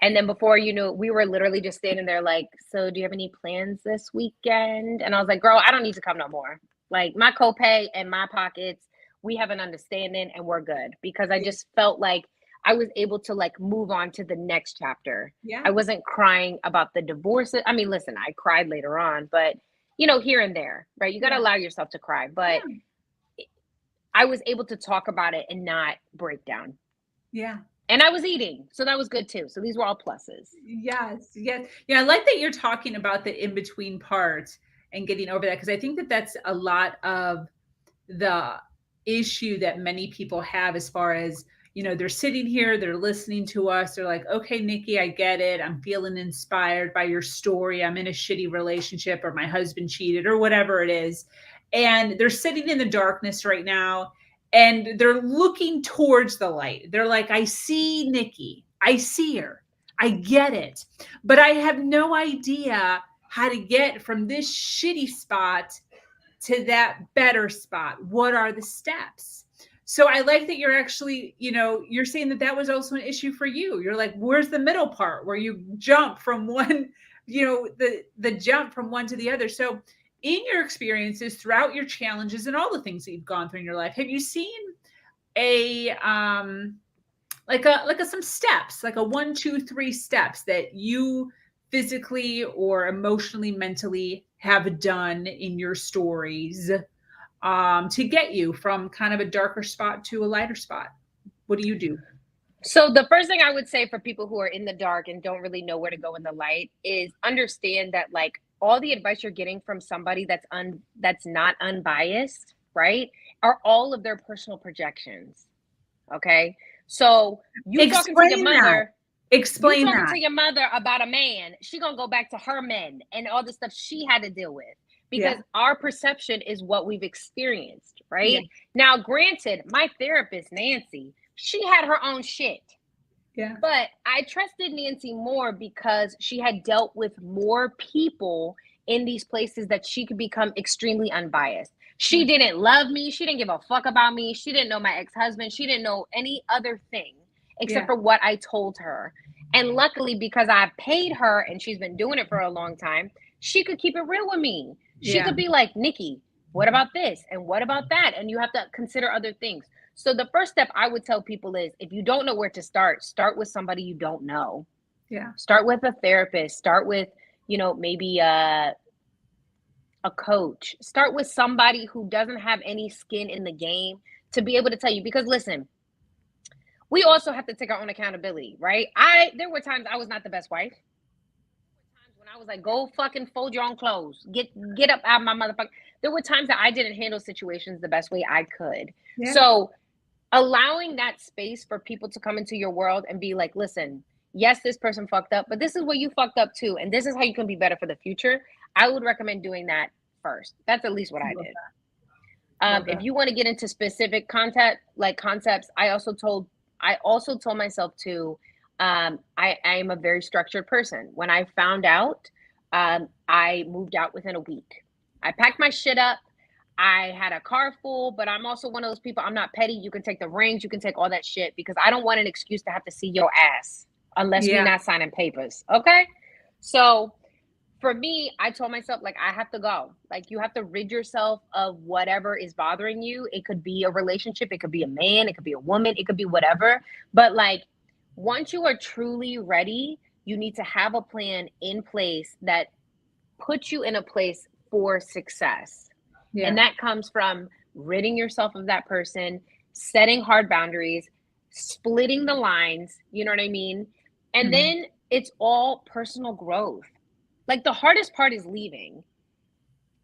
And then before you knew it, we were literally just standing there like, so do you have any plans this weekend? And I was like, girl, I don't need to come no more. Like my copay and my pockets, we have an understanding and we're good, because I just felt like I was able to like move on to the next chapter. Yeah. I wasn't crying about the divorce. I mean, listen, I cried later on, but you know, here and there, right? You got to allow yourself to cry, but I was able to talk about it and not break down. Yeah. And I was eating, so that was good too. So these were all pluses. Yes. Yeah. I like that you're talking about the in-between part and getting over that, because I think that that's a lot of the issue that many people have, as far as, you know, they're sitting here, they're listening to us, they're like, okay, Nikki, I get it. I'm feeling inspired by your story. I'm in a shitty relationship, or my husband cheated, or whatever it is. And they're sitting in the darkness right now, and they're looking towards the light. They're like, I see Nikki. I see her. I get it. But I have no idea how to get from this shitty spot to that better spot. What are the steps? So I like that you're actually, you know, you're saying that that was also an issue for you. You're like, where's the middle part where you jump from one, you know, the jump from one to the other. So in your experiences throughout your challenges and all the things that you've gone through in your life, have you seen a some steps, like a 1, 2, 3 steps that you physically or emotionally, mentally have done in your stories to get you from kind of a darker spot to a lighter spot? What do you do? So the first thing I would say for people who are in the dark and don't really know where to go in the light is understand that like all the advice you're getting from somebody that's not unbiased, right, are all of their personal projections. Okay, so you talking to your mother. Explain you that. talking to your mother about a man, she gonna go back to her men and all the stuff she had to deal with, because our perception is what we've experienced, right? Now, granted, my therapist, Nancy, she had her own shit. Yeah. But I trusted Nancy more because she had dealt with more people in these places that she could become extremely unbiased. She didn't love me. She didn't give a fuck about me. She didn't know my ex-husband. She didn't know any other thing except for what I told her. And luckily, because I paid her and she's been doing it for a long time, she could keep it real with me. She could be like, Nikki, what about this? And what about that? And you have to consider other things. So the first step I would tell people is, if you don't know where to start with somebody you don't know. Yeah. Start with a therapist. Start with, you know, maybe a coach. Start with somebody who doesn't have any skin in the game to be able to tell you. Because listen, we also have to take our own accountability, right? There were times I was not the best wife. There were times when I was like, go fucking fold your own clothes. Get up out of my motherfucker. There were times that I didn't handle situations the best way I could. Yeah. So allowing that space for people to come into your world and be like, listen, yes, this person fucked up, but this is what you fucked up too. And this is how you can be better for the future. I would recommend doing that first. That's at least what I did. If you want to get into specific concepts, I also told myself to, I am a very structured person. When I found out, I moved out within a week. I packed my shit up. I had a car full, but I'm also one of those people, I'm not petty. You can take the rings, you can take all that shit, because I don't want an excuse to have to see your ass unless we're not signing papers. Okay. So for me, I told myself, like, I have to go. Like, you have to rid yourself of whatever is bothering you. It could be a relationship. It could be a man. It could be a woman. It could be whatever. But like, once you are truly ready, you need to have a plan in place that puts you in a place for success. Yeah. And that comes from ridding yourself of that person, setting hard boundaries, splitting the lines, you know what I mean? And then it's all personal growth. Like, the hardest part is leaving.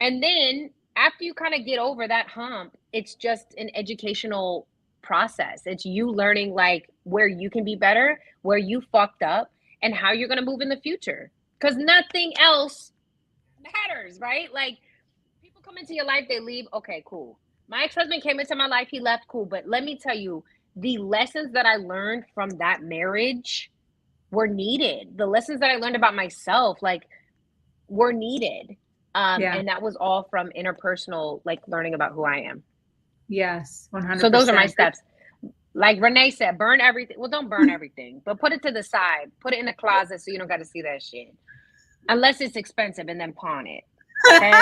And then after you kind of get over that hump, it's just an educational process. It's you learning like where you can be better, where you fucked up, and how you're going to move in the future. Because nothing else matters, right? Like, people come into your life, they leave. Okay, cool. My ex-husband came into my life, he left, cool. But let me tell you, the lessons that I learned from that marriage were needed. The lessons that I learned about myself, like, were needed. And that was all from interpersonal, like, learning about who I am. Yes, 100%. So those are my steps. Like Renee said, burn everything. Well, don't burn everything, but put it to the side. Put it in the closet so you don't got to see that shit. Unless it's expensive, and then pawn it. Okay.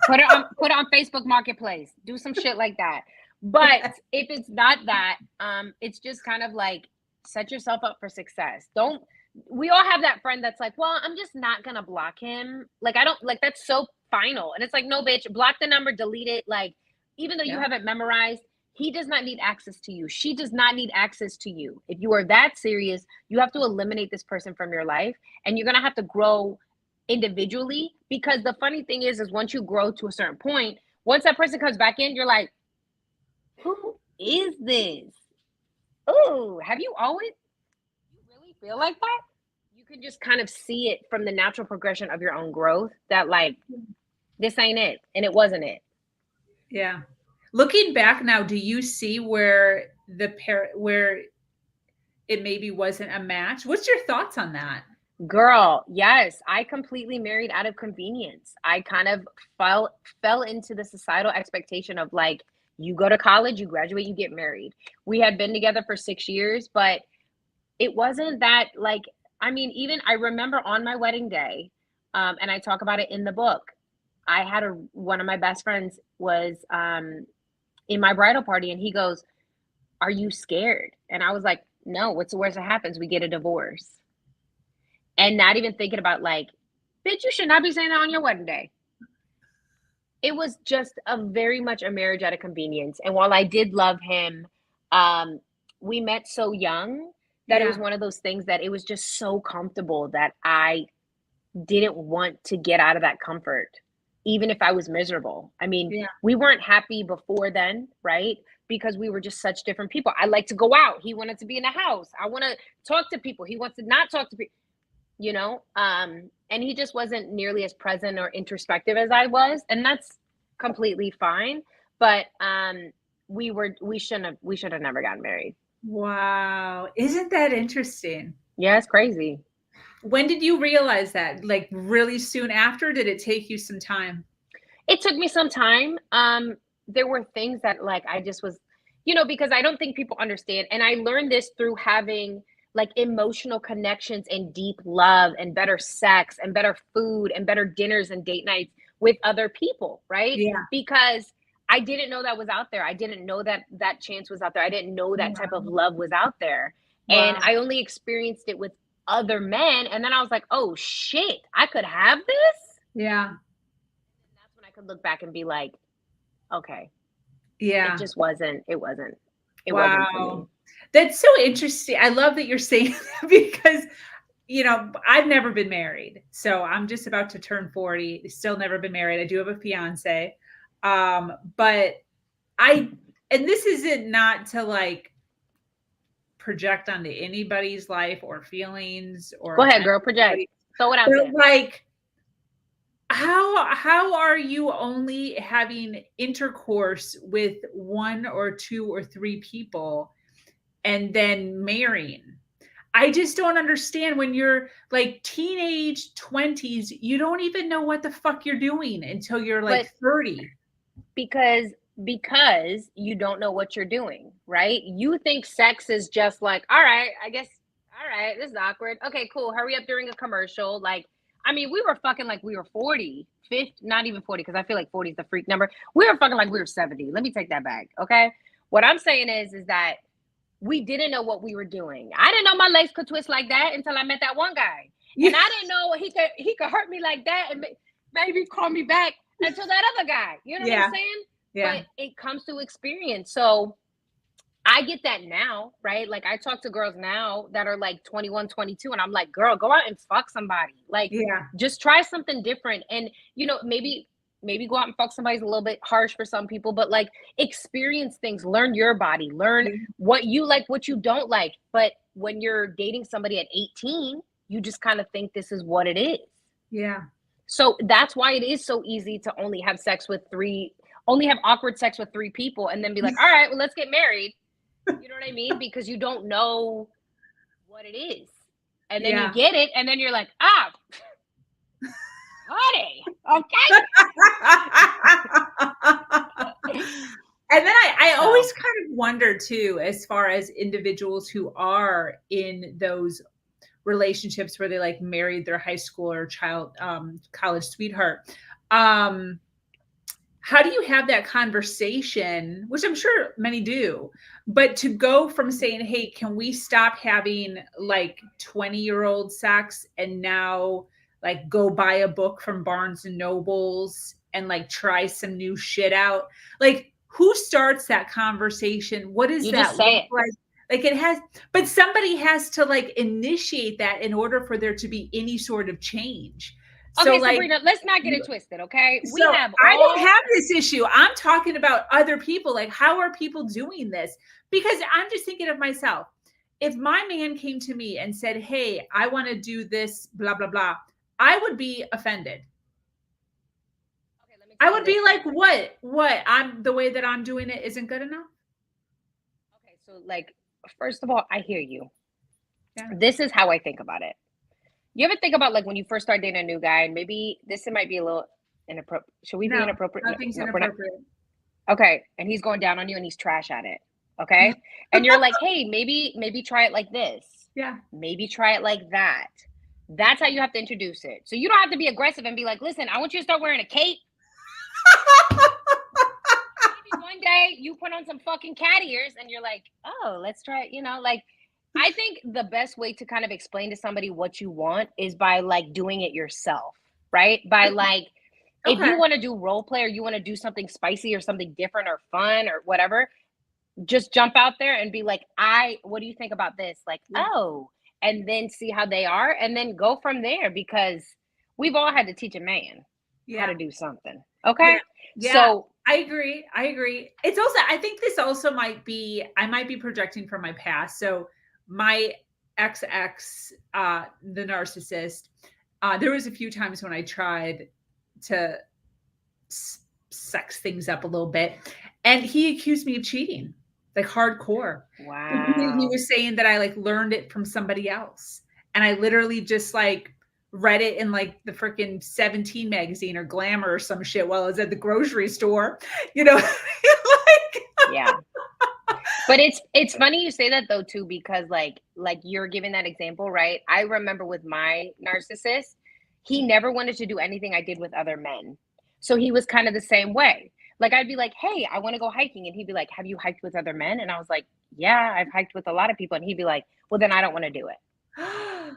Put it on Facebook Marketplace. Do some shit like that. But if it's not that, it's just kind of like set yourself up for success. We all have that friend that's like, well, I'm just not gonna block him. Like, I don't like, that's so final. And it's like, no, bitch, block the number, delete it. Like, even though you have it memorized, he does not need access to you. She does not need access to you. If you are that serious, you have to eliminate this person from your life, and you're gonna have to grow individually. Because the funny thing is once you grow to a certain point, once that person comes back in, you're like, who is this? Oh, have you always really feel like that? You can just kind of see it from the natural progression of your own growth that like, this ain't it. And it wasn't it. Yeah. Looking back now, do you see where where it maybe wasn't a match? What's your thoughts on that? Girl, yes, I completely married out of convenience. I kind of fell into the societal expectation of like, you go to college, you graduate, you get married. We had been together for 6 years, but it wasn't that like, I mean, even I remember on my wedding day, and I talk about it in the book, I had one of my best friends was in my bridal party, and he goes, are you scared? And I was like, no, what's the worst that happens? We get a divorce. And not even thinking about like, bitch, you should not be saying that on your wedding day. It was just very much a marriage out of convenience. And while I did love him, we met so young that it was one of those things that it was just so comfortable that I didn't want to get out of that comfort, even if I was miserable. I mean, we weren't happy before then, right? Because we were just such different people. I like to go out. He wanted to be in the house. I want to talk to people. He wants to not talk to people, you know? And he just wasn't nearly as present or introspective as I was. And that's completely fine. But we should have never gotten married. Wow. Isn't that interesting? Yeah, it's crazy. When did you realize that? Like really soon after? Did it take you some time? It took me some time. There were things that like I just was, you know, because I don't think people understand. And I learned this through having like emotional connections and deep love and better sex and better food and better dinners and date nights with other people, right? Yeah. Because I didn't know that was out there. I didn't know that that chance was out there. I didn't know that type of love was out there. And I only experienced it with other men. And then I was like, oh shit, I could have this? Yeah. And that's when I could look back and be like, okay. Yeah. It just wasn't, it wasn't for me. That's so interesting. I love that you're saying that because, you know, I've never been married. So I'm just about to turn 40, still never been married. I do have a fiance. But and this isn't not to like project onto anybody's life or feelings or go ahead, girl, project. Throw it out there. Like, how are you only having intercourse with 1 or 2 or 3 people and then marrying? I just don't understand. When you're like teenage 20s, you don't even know what the fuck you're doing until you're like 30. Because you don't know what you're doing, right? You think sex is just like, all right, I guess, all right, this is awkward. Okay, cool. Hurry up during a commercial. Like, I mean, we were fucking like we were 40, 50, not even 40, because I feel like 40 is the freak number. We were fucking like we were 70. Let me take that back, okay? What I'm saying is that we didn't know what we were doing. I didn't know my legs could twist like that until I met that one guy. And I didn't know he could hurt me like that and maybe call me back until that other guy. You know what I'm saying? Yeah. But it comes through experience. So I get that now, right? Like I talk to girls now that are like 21, 22, and I'm like, girl, go out and fuck somebody. Like, just try something different. And, you know, maybe go out and fuck somebody is a little bit harsh for some people, but like experience things, learn your body, learn what you like, what you don't like. But when you're dating somebody at 18, you just kind of think this is what it is. Yeah. So that's why it is so easy to only have awkward sex with 3 people and then be like, all right, well, let's get married. You know what I mean? Because you don't know what it is. And then you get it, and then you're like, honey, okay. And then I always kind of wonder too, as far as individuals who are in those relationships where they like married their high school or child college sweetheart. How do you have that conversation, which I'm sure many do, but to go from saying, hey, can we stop having like 20-year-old sex and now like go buy a book from Barnes and Nobles and like try some new shit out? Like, who starts that conversation? What does You that just say look it. like? Like it has, but somebody has to like initiate that in order for there to be any sort of change. So Okay, like, Sabrina, let's not get it twisted, okay? We so have I don't all have this issue. I'm talking about other people. Like, how are people doing this? Because I'm just thinking of myself. If my man came to me and said, hey, I want to do this, blah, blah, blah, I would be offended. Okay, let me I tell you would be this like, then. what? I'm the way that I'm doing it isn't good enough. Okay, so like, first of all, I hear you. Yeah. This is how I think about it. You ever think about like when you first start dating a new guy, and maybe this might be a little inappropriate. Should we be No, inappropriate? nothing's No, we're not. inappropriate. Okay, and he's going down on you and he's trash at it. Okay, and you're like, hey, maybe try it like this. Yeah. Maybe try it like that. That's how you have to introduce it. So you don't have to be aggressive and be like, listen, I want you to start wearing a cape. Maybe one day you put on some fucking cat ears and you're like, oh, let's try it. Like I think the best way to kind of explain to somebody what you want is by like doing it yourself, right? By like, if Okay. you want to do role play or you want to do something spicy or something different or fun or whatever, just jump out there and be like, what do you think about this? Like, Yeah. oh, and then see how they are and then go from there, because we've all had to teach a man how to do something. Okay. Yeah. So I agree. It's also, I think this also might be, I might be projecting from my past. So my ex, the narcissist, there was a few times when I tried to sex things up a little bit, and he accused me of cheating, like hardcore. He wow. was saying that I like learned it from somebody else, and I literally just like read it in like the freaking 17 magazine or Glamour or some shit while I was at the grocery store, like Yeah. But it's funny you say that though too, because like you're giving that example, right? I remember with my narcissist, he never wanted to do anything I did with other men. So he was kind of the same way. Like I'd be like, hey, I want to go hiking. And he'd be like, have you hiked with other men? And I was like, yeah, I've hiked with a lot of people. And he'd be like, well, then I don't want to do it.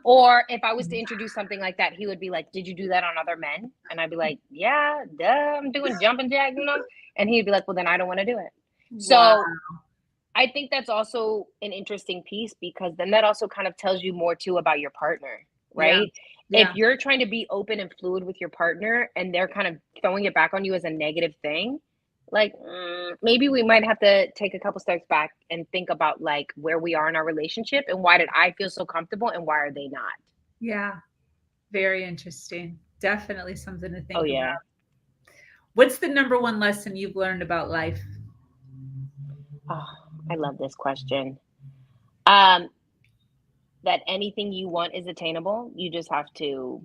Or if I was to introduce something like that, he would be like, did you do that on other men? And I'd be like, yeah, duh, I'm doing jumping jack, And he'd be like, well, then I don't want to do it. So wow. I think that's also an interesting piece, because then that also kind of tells you more too about your partner, right? Yeah. If you're trying to be open and fluid with your partner and they're kind of throwing it back on you as a negative thing, like maybe we might have to take a couple steps back and think about like where we are in our relationship and why did I feel so comfortable and why are they not? Yeah. Very interesting. Definitely something to think Oh yeah. about. What's the number one lesson you've learned about life? Oh, I love this question. That anything you want is attainable. You just have to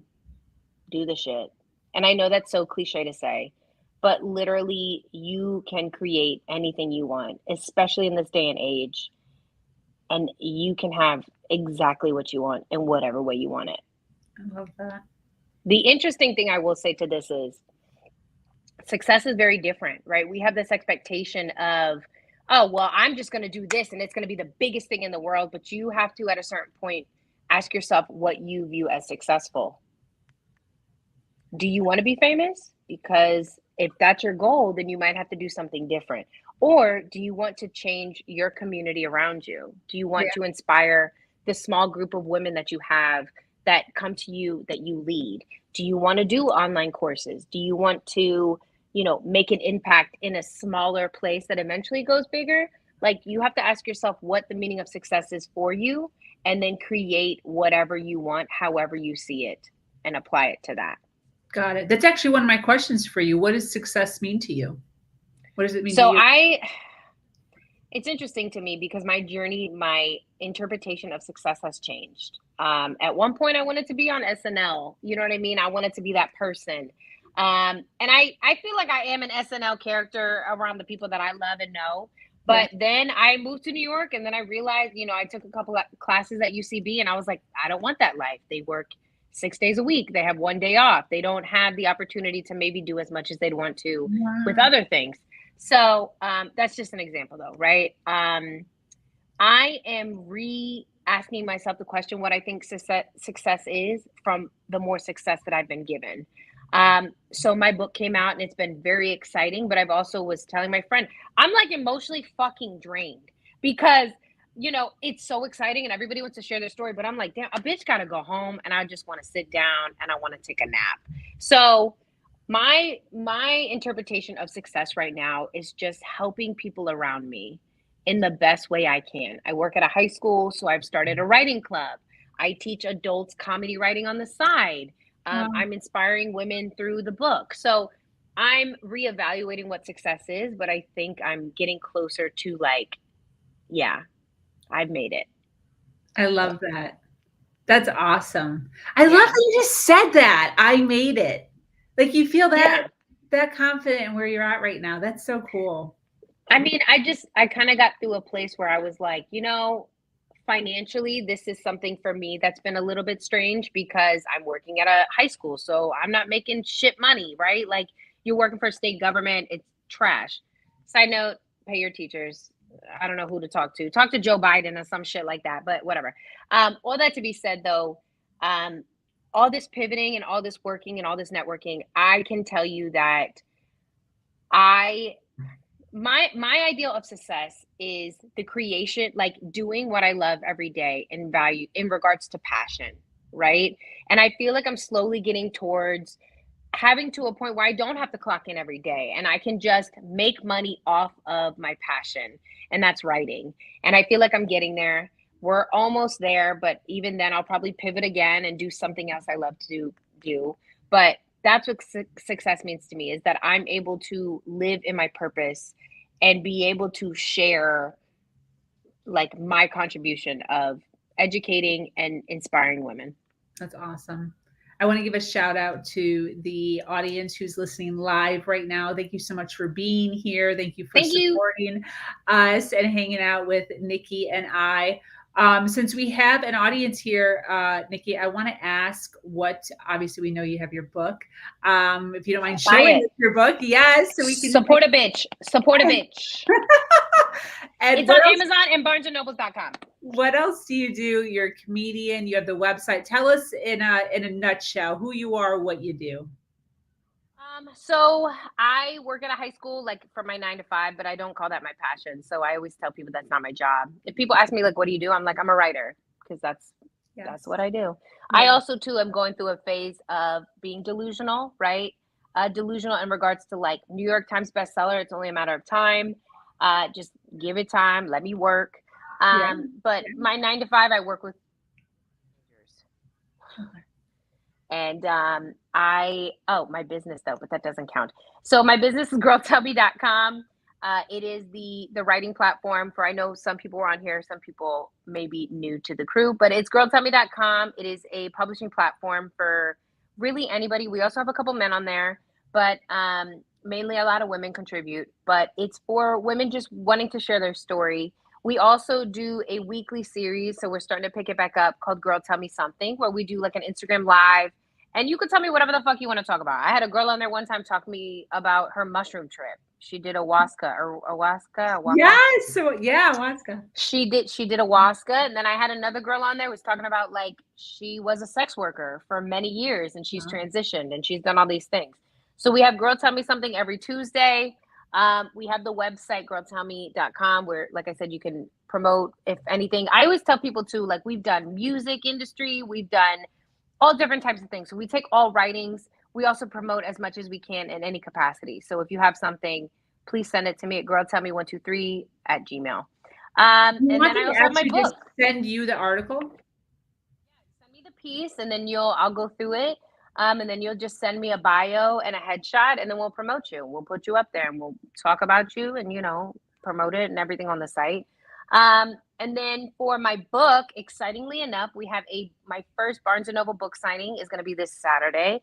do the shit. And I know that's so cliche to say, but literally you can create anything you want, especially in this day and age. And you can have exactly what you want in whatever way you want it. I love that. The interesting thing I will say to this is success is very different, right? We have this expectation of, oh, well, I'm just going to do this and it's going to be the biggest thing in the world. But you have to, at a certain point, ask yourself what you view as successful. Do you want to be famous? Because if that's your goal, then you might have to do something different. Or do you want to change your community around you? Do you want to inspire the small group of women that you have that come to you, that you lead? Do you want to do online courses? Do you want to, make an impact in a smaller place that eventually goes bigger? Like you have to ask yourself what the meaning of success is for you, and then create whatever you want, however you see it, and apply it to that. Got it. That's actually one of my questions for you. What does success mean to you? What does it mean So to you? it's interesting to me because my journey, my interpretation of success has changed. At one point I wanted to be on SNL. You know what I mean? I wanted to be that person. And I feel like I am an SNL character around the people that I love and know. But then I moved to New York, and then I realized, you know, I took a couple of classes at UCB, and I was like, I don't want that life. They work 6 days a week. They have 1 day off. They don't have the opportunity to maybe do as much as they'd want to with other things. So that's just an example, though, right? I am asking myself the question what I think success is from the more success that I've been given. So my book came out and it's been very exciting, but I've also was telling my friend, I'm like emotionally fucking drained because, you know, it's so exciting and everybody wants to share their story, but I'm like, damn, a bitch got to go home and I just want to sit down and I want to take a nap. So my interpretation of success right now is just helping people around me in the best way I can. I work at a high school, so I've started a writing club. I teach adults comedy writing on the side. I'm inspiring women through the book. So I'm reevaluating what success is, but I think I'm getting closer to like, yeah, I've made it. I love that. That's awesome. I love that you just said that. I made it. Like you feel that confident in where you're at right now. That's so cool. I mean, I kind of got through a place where I was like, you know, financially, this is something for me that's been a little bit strange because I'm working at a high school. So I'm not making shit money, right? Like you're working for state government, it's trash. Side note, pay your teachers. I don't know who to talk to. Talk to Joe Biden or some shit like that, but whatever. All that to be said though, all this pivoting and all this working and all this networking, I can tell you that my ideal of success is the creation, like doing what I love every day and value in regards to passion, right? And I feel like I'm slowly getting towards having to a point where I don't have to clock in every day and I can just make money off of my passion, and that's writing. And I feel like I'm getting there. We're almost there, but even then I'll probably pivot again and do something else I love to do. But that's what success means to me, is that I'm able to live in my purpose and be able to share like my contribution of educating and inspiring women. That's awesome. I want to give a shout out to the audience who's listening live right now. Thank you so much for being here. Thank you for supporting us and hanging out with Nikki and I. Since we have an audience here, Nikki, I want to ask obviously we know you have your book. If you don't mind showing us your book, yes. So we can support a bitch. Support a bitch. And it's on Amazon and BarnesandNobles.com. What else do you do? You're a comedian. You have the website. Tell us in a nutshell who you are, what you do. So I work at a high school, like for my 9 to 5, but I don't call that my passion. So I always tell people that's not my job. If people ask me like, what do you do? I'm like, I'm a writer, because that's what I do. Yeah. I also too am going through a phase of being delusional, right? Delusional in regards to like New York Times bestseller. It's only a matter of time. Just give it time. Let me work. But my 9 to 5, I work with and my business though, but that doesn't count. So my business is girltellme.com. It is the writing platform for, I know some people were on here, some people may be new to the crew, but it's girltellme.com. It is a publishing platform for really anybody. We also have a couple men on there, but mainly a lot of women contribute, but it's for women just wanting to share their story. We also do a weekly series, so we're starting to pick it back up, called Girl Tell Me Something, where we do like an Instagram live, and you can tell me whatever the fuck you want to talk about. I had a girl on there one time talk to me about her mushroom trip. She did ayahuasca. Yes, ayahuasca. She did ayahuasca, and then I had another girl on there who was talking about like she was a sex worker for many years, and she's transitioned, and she's done all these things. So we have Girl Tell Me Something every Tuesday. We have the website girltellme.com, where, like I said, you can promote if anything. I always tell people too, like, we've done music industry, we've done all different types of things. So we take all writings. We also promote as much as we can in any capacity. So if you have something, please send it to me at girltellme123@gmail.com. And then I also have my book. Send you the article? Yeah, send me the piece, and then I'll go through it. And then you'll just send me a bio and a headshot, and then we'll promote you. We'll put you up there and we'll talk about you and, promote it and everything on the site. And then for my book, excitingly enough, we have my first Barnes & Noble book signing is going to be this Saturday.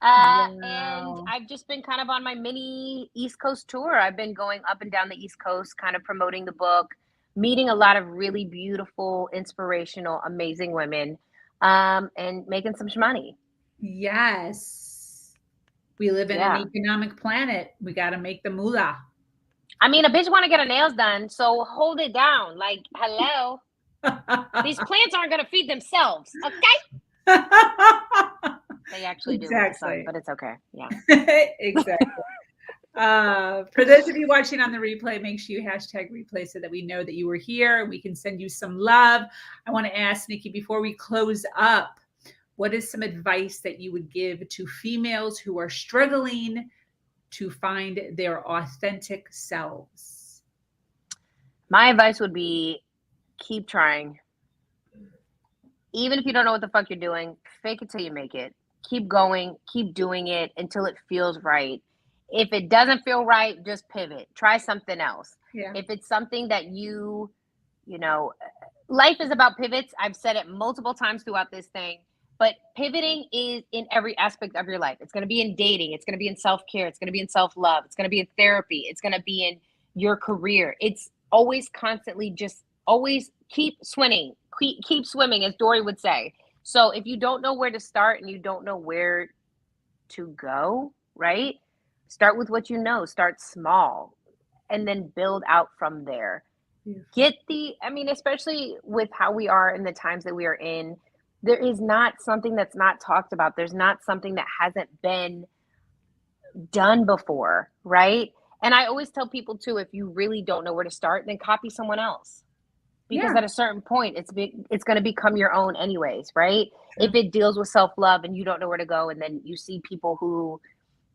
And Wow. I've just been kind of on my mini East Coast tour. I've been going up and down the East Coast, kind of promoting the book, meeting a lot of really beautiful, inspirational, amazing women, and making some money. Yes. We live in an Yeah. economic planet. We got to make the moolah. I mean, a bitch want to get her nails done, so hold it down. Like, hello. These plants aren't going to feed themselves, okay? They actually do with the sun, Exactly. but it's okay. Yeah. Exactly. For those of you watching on the replay, make sure you hashtag replay so that we know that you were here and we can send you some love. I want to ask Nikki, before we close up, what is some advice that you would give to females who are struggling to find their authentic selves? My advice would be keep trying. Even if you don't know what the fuck you're doing, fake it till you make it. Keep going, keep doing it until it feels right. If it doesn't feel right, just pivot. Try something else. Yeah. If it's something that you know, life is about pivots. I've said it multiple times throughout this thing, but pivoting is in every aspect of your life. It's going to be in dating, it's going to be in self-care, it's going to be in self-love, it's going to be in therapy, it's going to be in your career. It's always constantly just always keep swimming, keep swimming, as Dory would say. So if you don't know where to start and you don't know where to go, right? Start with what you know, start small, and then build out from there. I mean, especially with how we are in the times that we are in, there is not something that's not talked about. There's not something that hasn't been done before, right? And I always tell people too, if you really don't know where to start, then copy someone else. Because Yeah. at a certain point, it's going to become your own anyways, right? True. If it deals with self-love and you don't know where to go, and then you see people who,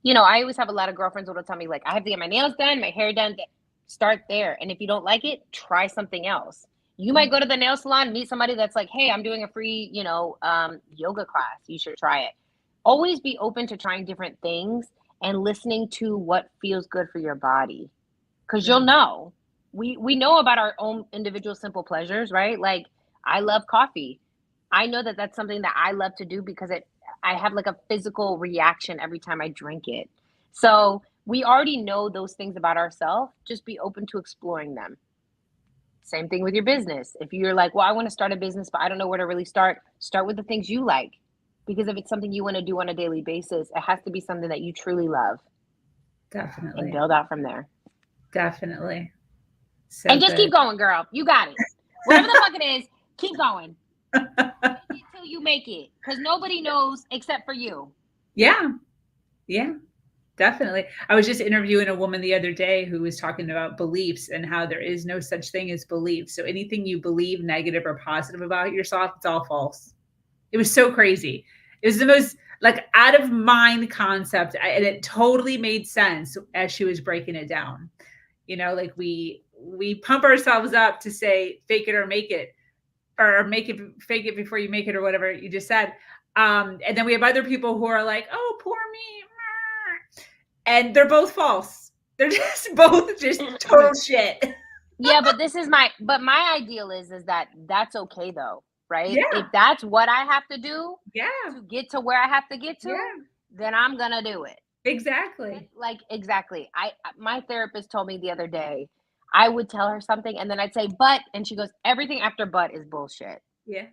I always have a lot of girlfriends who will tell me, like, I have to get my nails done, my hair done. Start there. And if you don't like it, try something else. You might go to the nail salon, meet somebody that's like, hey, I'm doing a free, yoga class. You should try it. Always be open to trying different things and listening to what feels good for your body. Because you'll know. We know about our own individual simple pleasures, right? Like, I love coffee. I know that that's something that I love to do because I have like a physical reaction every time I drink it. So we already know those things about ourselves. Just be open to exploring them. Same thing with your business. If you're like, well, I want to start a business, but I don't know where to really start with the things you like. Because if it's something you want to do on a daily basis, it has to be something that you truly love. Definitely. And build out from there. Definitely. So and just good. keep going, girl. You got it. Whatever the fuck it is, keep going. Until you make it. Because nobody knows except for you. Yeah. Yeah. Definitely. I was just interviewing a woman the other day who was talking about beliefs and how there is no such thing as belief. So anything you believe negative or positive about yourself, it's all false. It was so crazy. It was the most like out of mind concept. And it totally made sense as she was breaking it down. Like we pump ourselves up to say, fake it or make it, or fake it before you make it, or whatever you just said. And then we have other people who are like, oh, poor me. And they're both false. They're just both just total shit. Yeah, but my ideal is that that's okay though, right? Yeah. If that's what I have to do to get to where I have to get to, then I'm gonna do it. Exactly. Like, exactly. My therapist told me the other day, I would tell her something and then I'd say, but, and she goes, everything after but is bullshit. Yeah.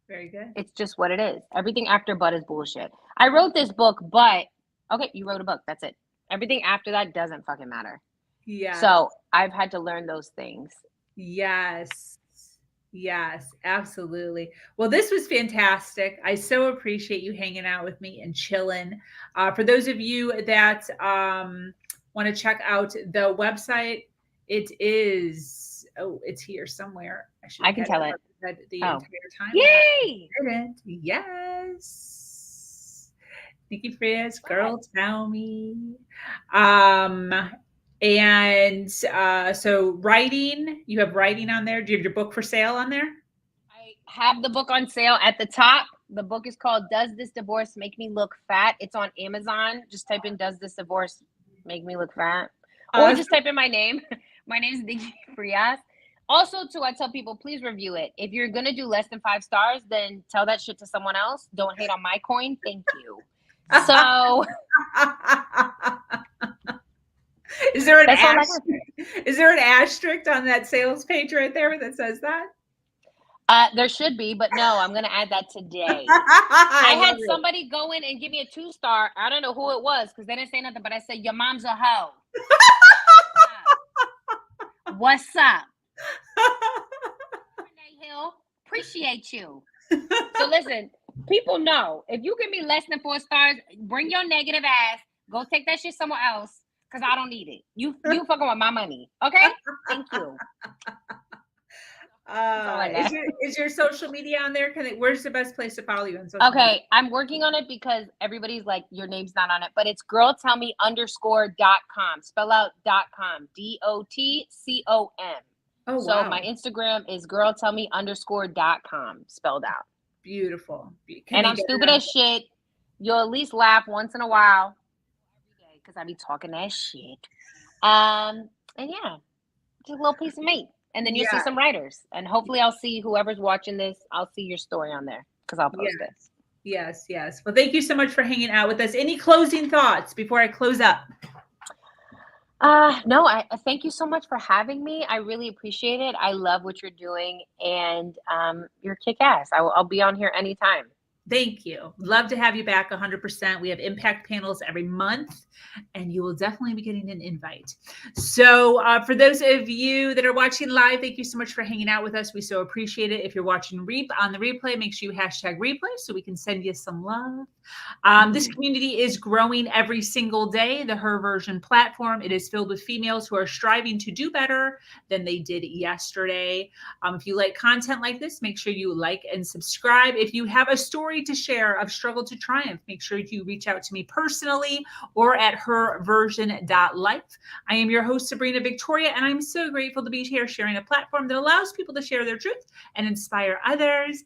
Very good. It's just what it is. Everything after but is bullshit. I wrote this book, but okay, you wrote a book. That's it. Everything after that doesn't fucking matter. Yeah. So I've had to learn those things. Yes. Yes, absolutely. Well, this was fantastic. I so appreciate you hanging out with me and chilling. For those of you that want to check out the website, it is, it's here somewhere. I can tell it. The entire time. Yay! Yes. Nikki Frias, girl, tell me. And so writing, you have writing on there. Do you have your book for sale on there? I have the book on sale at the top. The book is called Does This Divorce Make Me Look Fat? It's on Amazon. Just type in Does This Divorce Make Me Look Fat? Or just type in my name. My name is Nikki Frias. Also, too, I tell people, please review it. If you're going to do less than 5 stars, then tell that shit to someone else. Don't hate on my coin. Thank you. So is there an that's all I got. asterisk? Is there an asterisk on that sales page right there that says that? There should be, but no, I'm gonna add that today. I had somebody go in and give me a 2-star. I don't know who it was because they didn't say nothing, but I said, "Your mom's a hoe." What's up? Renee Hill, appreciate you. So listen, people know if you give me less than 4 stars, bring your negative ass. Go take that shit somewhere else because I don't need it. You fucking with my money, okay? Thank you. Is your social media on there? Where's the best place to follow you on social media? Okay, I'm working on it because everybody's like, your name's not on it, but it's girltellme_.com. Spell out .com, DOTCOM. Oh, so wow. my Instagram is girltellme_.com, spelled out. Beautiful. And I'm stupid as shit. You'll at least laugh once in a while every day because I be talking that shit. And yeah, just a little piece of meat. And then you'll see some writers. And hopefully I'll see whoever's watching this. I'll see your story on there because I'll post it. Yes, yes. Well, thank you so much for hanging out with us. Any closing thoughts before I close up? No, I thank you so much for having me. I really appreciate it. I love what you're doing. And you're kick-ass. I'll be on here anytime. Thank you. Love to have you back 100%. We have impact panels every month, and you will definitely be getting an invite. So for those of you that are watching live, thank you so much for hanging out with us. We so appreciate it. If you're watching on the replay, make sure you hashtag replay so we can send you some love. This community is growing every single day. The Her Version platform, it is filled with females who are striving to do better than they did yesterday. If you like content like this, make sure you like and subscribe. If you have a story to share of struggle to triumph, make sure you reach out to me personally or at herversion.life. I am your host, Sabrina Victoria, and I'm so grateful to be here sharing a platform that allows people to share their truth and inspire others.